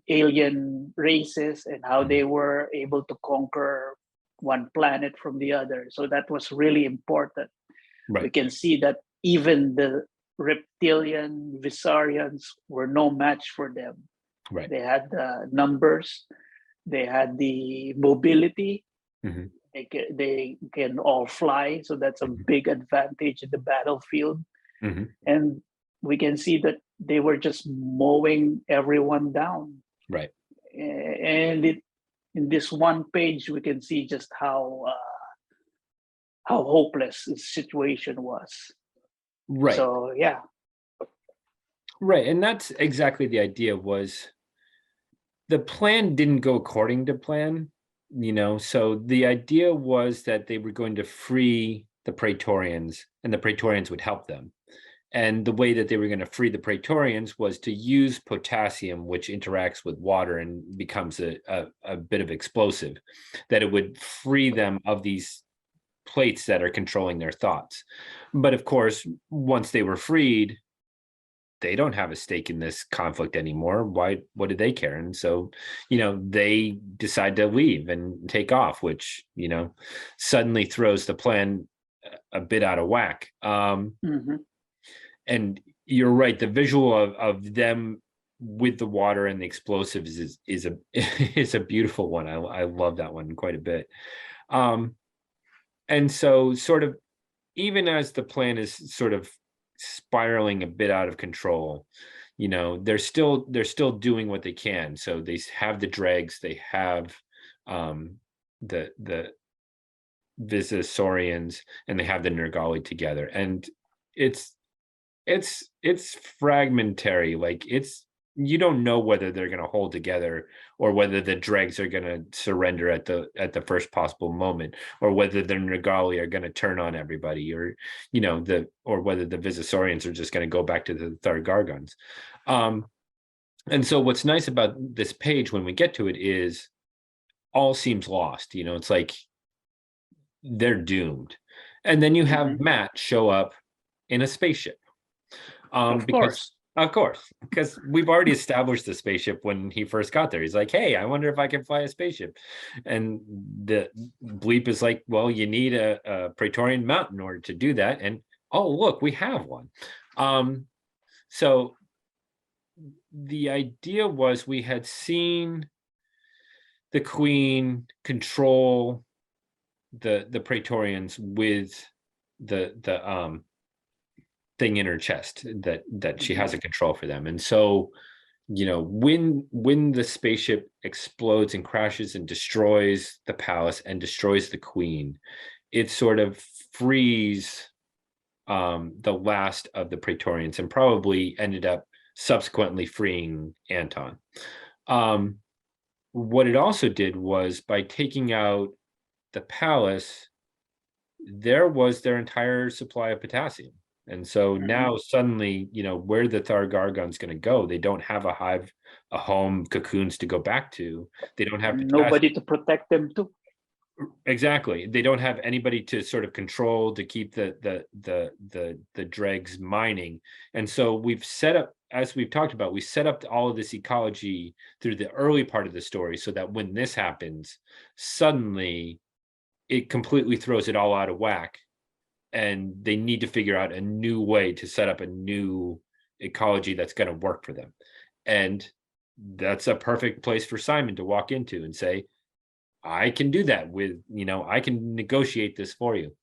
alien races, and how Mhm. they were able to conquer one planet from the other? So that was really important. We Right. can see that even the reptilian Visarians were no match for them. Right. They had the numbers, they had the mobility, Mhm. they can all fly. So that's a Mhm. big advantage in the battlefield. Mhm. And we can see that they were just mowing everyone down. Right. And in this one page, we can see just how hopeless the situation was. Right. So yeah. Right. And that's exactly the idea. Was the plan didn't go according to plan, so the idea was that they were going to free the Praetorians and the Praetorians would help them. And the way that they were going to free the Praetorians was to use potassium, which interacts with water and becomes a bit of explosive, that it would free them of these plates that are controlling their thoughts. But of course, once they were freed, they don't have a stake in this conflict anymore. What do they care? And so, they decide to leave and take off, which, suddenly throws the plan a bit out of whack. Mm-hmm. And you're right, the visual of them with the water and the explosives is a is a beautiful one. I love that one quite a bit. Um, and so sort of even as the plan is sort of spiraling a bit out of control, they're still doing what they can. So they have the dregs, they have the Visasorians, and they have the Nergali together. And it's it's fragmentary. Like you don't know whether they're going to hold together or whether the dregs are going to surrender at the first possible moment, or whether the Nergali are going to turn on everybody, or or whether the Visasorians are just going to go back to the Thargargons. Um, and so what's nice about this page when we get to it is all seems lost. It's like they're doomed. And then you have Matt show up in a spaceship. Of course. Of course, because we've already established the spaceship when he first got there. He's like, "Hey, I wonder if I can fly a spaceship." And the Bleep is like, "Well, you need a Praetorian mount in order to do that." And oh, look, we have one. So the idea was we had seen the Queen control the Praetorians with the thing in her chest that she has a control for them. And so when the spaceship explodes and crashes and destroys the palace and destroys the Queen, it sort of frees the last of the Praetorians, and probably ended up subsequently freeing Anton. What it also did was, by taking out the palace, there was their entire supply of potassium. And so now suddenly, where the Thargargon's going to go? They don't have a hive, a home, cocoons to go back to. They don't have nobody to protect them too. Exactly. They don't have anybody to sort of control, to keep the dregs mining. And so we've set up, as we've talked about, we set up all of this ecology through the early part of the story, so that when this happens, suddenly it completely throws it all out of whack, and they need to figure out a new way to set up a new ecology that's going to work for them. And that's a perfect place for Simon to walk into and say, I can do that I can negotiate this for you.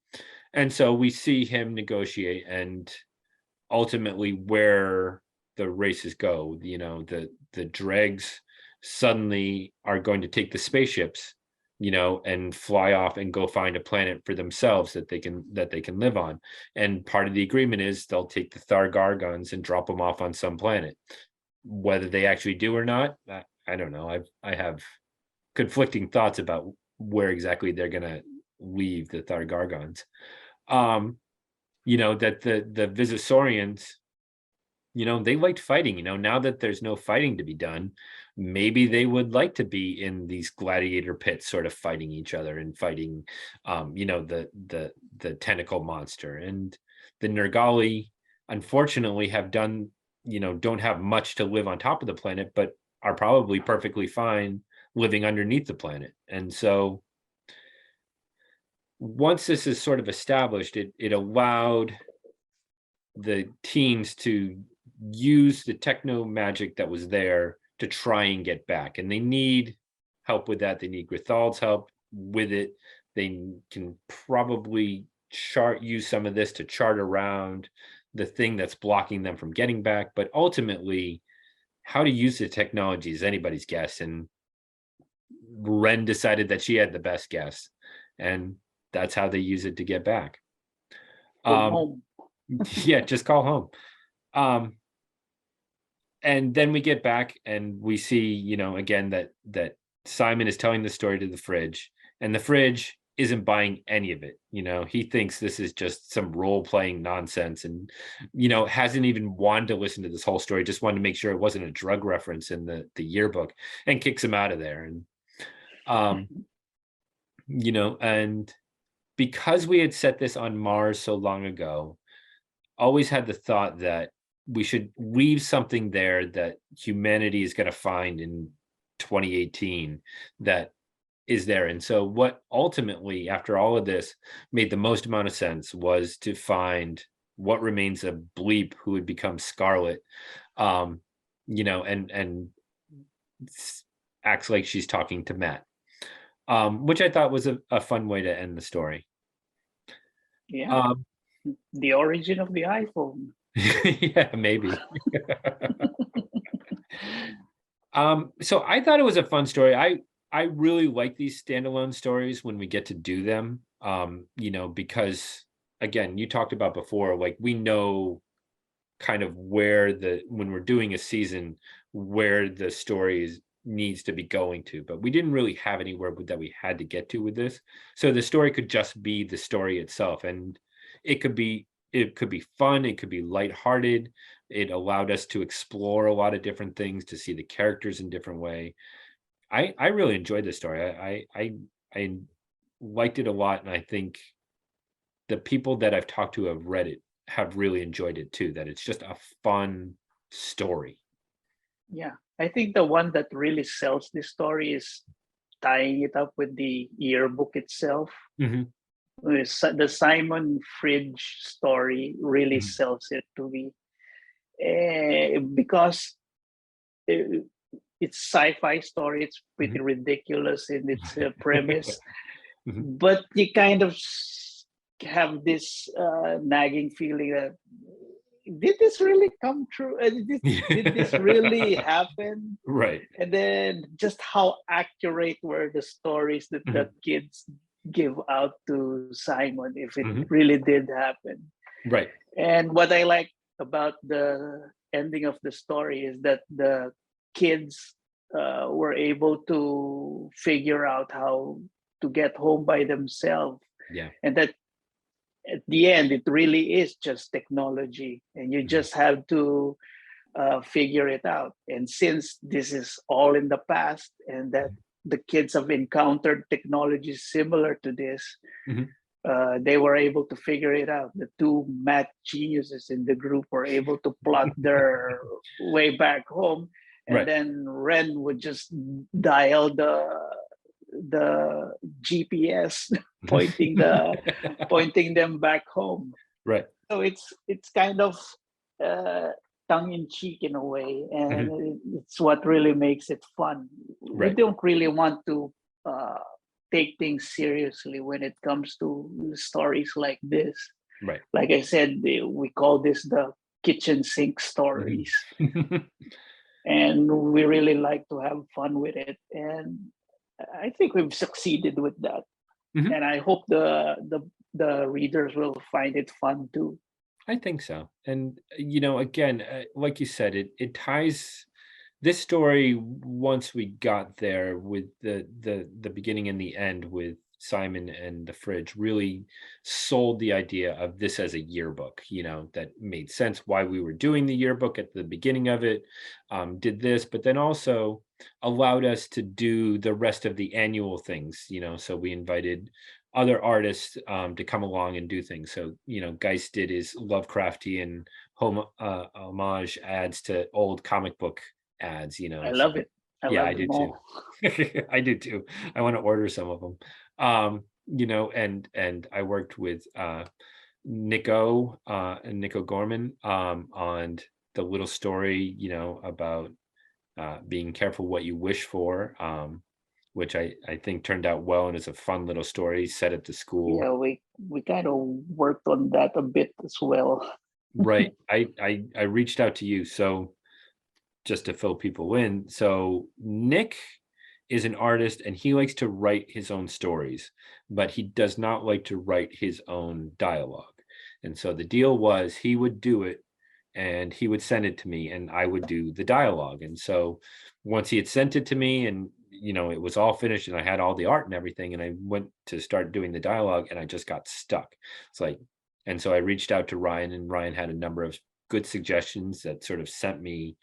And so we see him negotiate, and ultimately where the races go, the dregs suddenly are going to take the spaceships, and fly off and go find a planet for themselves that they can live on. And part of the agreement is they'll take the Thargargons and drop them off on some planet. Whether they actually do or not, I don't know. I have conflicting thoughts about where exactly they're going to leave the Thargargons. That the Visasorians, they liked fighting. Now that there's no fighting to be done, maybe they would like to be in these gladiator pits, sort of fighting each other and fighting, the tentacle monster. And the Nergali, unfortunately, don't have much to live on top of the planet, but are probably perfectly fine living underneath the planet. And so once this is sort of established, it allowed the teens to use the techno magic that was there to try and get back. And they need help with that. They need Grithal's help with it. They can probably use some of this to chart around the thing that's blocking them from getting back. But ultimately, how to use the technology is anybody's guess. And Ren decided that she had the best guess, and that's how they use it to get back. Home. Yeah, just call home. And then we get back and we see, again, that Simon is telling the story to the fridge, and the fridge isn't buying any of it. He thinks this is just some role-playing nonsense, and hasn't even wanted to listen to this whole story, just wanted to make sure it wasn't a drug reference in the yearbook, and kicks him out of there. And and because we had set this on Mars so long ago, always had the thought that we should leave something there that humanity is going to find in 2018 that is there. And so what ultimately, after all of this, made the most amount of sense was to find what remains of Bleep, who would become Scarlet, and acts like she's talking to Matt, which I thought was a fun way to end the story. Yeah, Um, the origin of the iPhone. yeah, maybe. So I thought it was a fun story. I really like these standalone stories when we get to do them. Because again, you talked about before, like we know kind of where when we're doing a season, where the story needs to be going to, but we didn't really have anywhere that we had to get to with this. So the story could just be the story itself, and it could be fun, it could be lighthearted. It allowed us to explore a lot of different things, to see the characters in different way. I really enjoyed this story. I liked it a lot, and I think the people that I've talked to have read it have really enjoyed it too. That it's just a fun story. Yeah, I think the one that really sells this story is tying it up with the yearbook itself. Mhm, The Simon Fridge story really mhm, sells it to me, because it, it's sci-fi story. It's pretty mhm. ridiculous in its premise, Mhm. but you kind of have this nagging feeling that did this really come true? Did this really happen? Right. And then just how accurate were the stories that the Mhm, kids give out to Simon if it mhm. really did happen. Right. And what I like about the ending of the story is that the kids were able to figure out how to get home by themselves, Yeah. and that at the end it really is just technology, and you Mhm, just have to figure it out. And since this is all in the past, and that mhm, the kids have encountered technologies similar to this, mhm. they were able to figure it out. The two math geniuses in the group were able to plot their way back home, and Right. then Ren would just dial the GPS pointing them back home. Right. So it's kind of uh, tongue in cheek in a way, Mhm. and it's what really makes it fun. We Right. don't really want to uh, take things seriously when it comes to stories like this. Right. Like I said, we call this the kitchen sink Mhm. stories, and we really like to have fun with it. And I think we've succeeded with that, Mhm. and I hope the readers will find it fun too. I think so. And again, like you said, it ties this story once we got there with the beginning and the end with Simon and the fridge really sold the idea of this as a yearbook, that made sense why we were doing the yearbook at the beginning of it, did this, but then also allowed us to do the rest of the annual things, so we invited other artists to come along and do things. So, Geist did his Lovecraftian homage ads to old comic book ads, I so love it. I yeah, love I do them too. all. I do too. I want to order some of them. And I worked with Nico Gorman on the little story, about being careful what you wish for, which I think turned out well and is a fun little story set at the school. Yeah, we kind of worked on that a bit as well. Right. I reached out to you, so just to fill people in. So Nick is an artist and he likes to write his own stories, but he does not like to write his own dialogue. And so the deal was he would do it and he would send it to me and I would do the dialogue. And so once he had sent it to me and it was all finished and I had all the art and everything and I went to start doing the dialogue and I just got stuck. It's like and so I reached out to Ryan and Ryan had a number of good suggestions that sort of sent me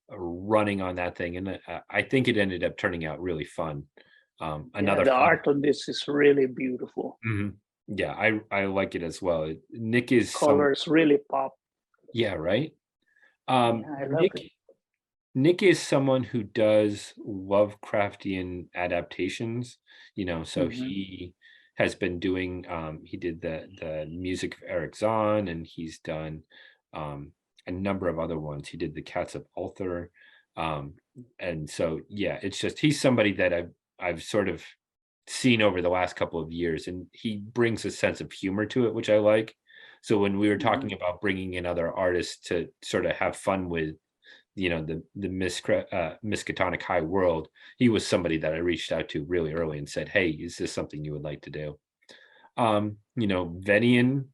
running on that thing, and I think it ended up turning out really fun. Yeah, Another the fun. art on this is really beautiful. Mhm. Yeah, I like it as well. Nick is some Colors really pop. yeah, right. Yeah, I love Nick it. Nick is someone who does Lovecraftian adaptations, so Hmm. he has been doing he did the music of Eric Zahn and he's done a number of other ones. He did the Cats of Ulthar. And so, yeah, it's just, he's somebody that I've sort of seen over the last couple of years, and he brings a sense of humor to it, which I like. So when we were talking about bringing in other artists to sort of have fun with, the Miskatonic High world, he was somebody that I reached out to really early and said, "Hey, is this something you would like to do?" Venian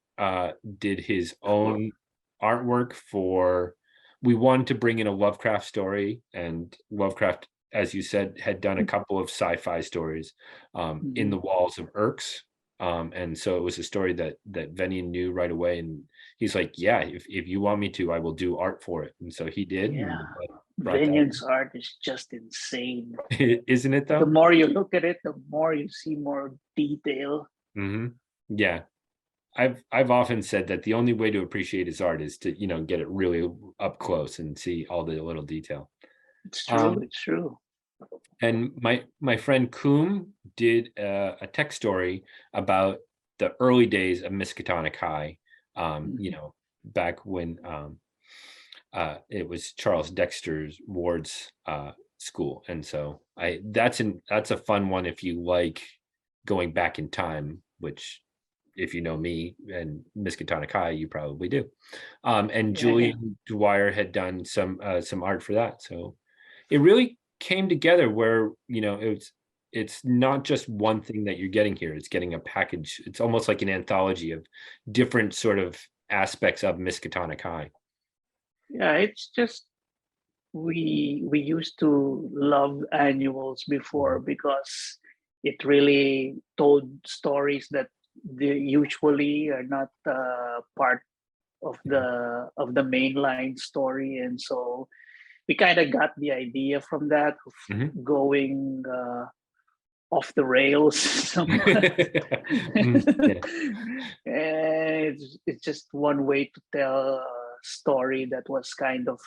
did his own artwork for. We wanted to bring in a Lovecraft story, and Lovecraft, as you said, had done a couple of sci-fi stories, in the Walls of Urks. And so it was a story that Venian knew right away, and he's like, "Yeah, if you want me to, I will do art for it." And so he did. Yeah, And brought that Venian's art is just insane. in. Isn't it The though? more you look at it, the more you see more detail. Yeah. I've often said that the only way to appreciate his art is to, get it really up close and see all the little detail. It's true. It's true. And my friend Coombe did a tech story about the early days of Miskatonic High. Back when it was Charles Dexter's Ward's school, and so that's a fun one if you like going back in time, which, if you know me and Miskatonic High, you probably do. And Julian Dwyer had done some art for that, so it really came together where it's not just one thing that you're getting here. It's getting a package. It's almost like an anthology of different sort of aspects of Miskatonic High. Yeah, it's just we used to love annuals before because it really told stories that they usually are not part of the mainline story, and so we kind of got the idea from that of going off the rails somewhat. And it's just one way to tell a story that was kind of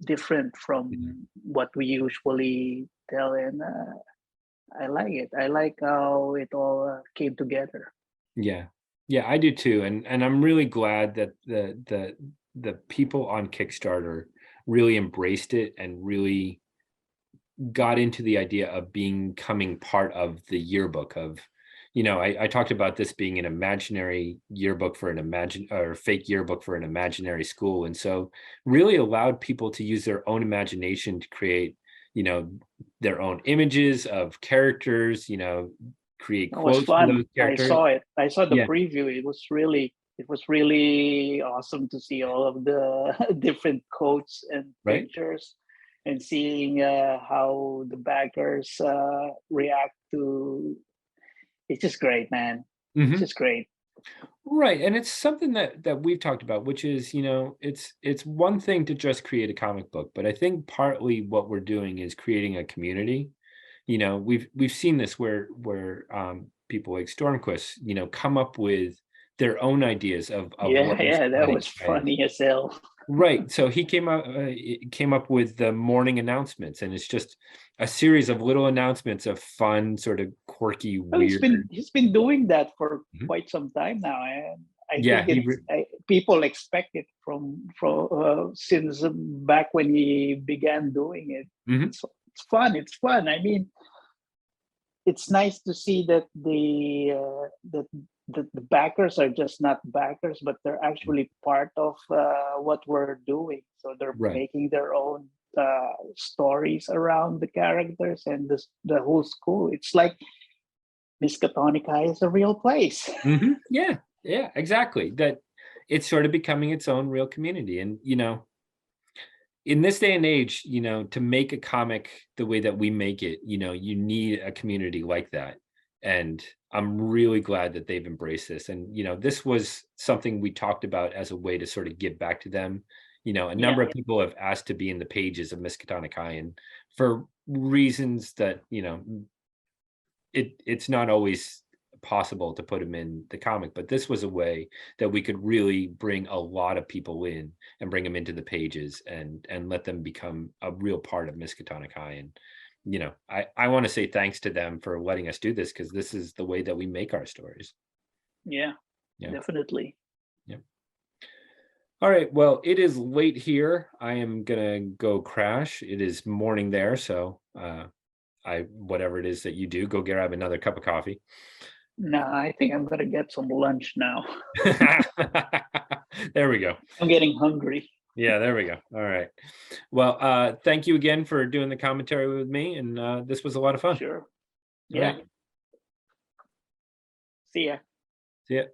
different from what we usually tell, and I like it. I like how it all came together. Yeah, I do too, and I'm really glad that the people on Kickstarter really embraced it and really got into the idea of becoming part of the yearbook of, I talked about this being an imaginary yearbook for or fake yearbook for an imaginary school. And so really allowed people to use their own imagination to create, their own images of characters, create It was quotes for those fun. I characters. saw it. I saw the Yeah. preview. It was really awesome to see all of the different quotes and Right. pictures, and seeing how the backers react to. It's just great, man. It's just great. Right, and it's something that we've talked about, which is, it's one thing to just create a comic book, but I think partly what we're doing is creating a community. We've seen this where people like Stormquist, come up with their own ideas of what That was funny as hell. Right. So he came up with the morning announcements, and it's just a series of little announcements of fun, sort of quirky, Well, weird. he's been doing that for quite some time now, and I Yeah, think people expect it from since back when he began doing it. It's fun. It's fun. I mean, it's nice to see that the backers are just not backers, but they're actually part of what we're doing. So they're making their own stories around the characters and the whole school. It's like Miskatonic High is a real place. Yeah, exactly. That it's sort of becoming its own real community. And, in this day and age, to make a comic the way that we make it, you need a community like that. And I'm really glad that they've embraced this. And, this was something we talked about as a way to sort of give back to them. A number of people have asked to be in the pages of Miskatonic High, and for reasons that, it's not always possible to put them in the comic, but this was a way that we could really bring a lot of people in and bring them into the pages and let them become a real part of Miskatonic High. And I want to say thanks to them for letting us do this, because this is the way that we make our stories. Yeah. Definitely. Yeah. All right. Well, it is late here. I am gonna go crash. It is morning there, so whatever it is that you do, go grab another cup of coffee. Nah, I think I'm gonna get some lunch now. There we go. I'm getting hungry. Yeah, there we go. All right. Well, thank you again for doing the commentary with me, and this was a lot of fun. Sure. All Yeah. right. See ya. See ya.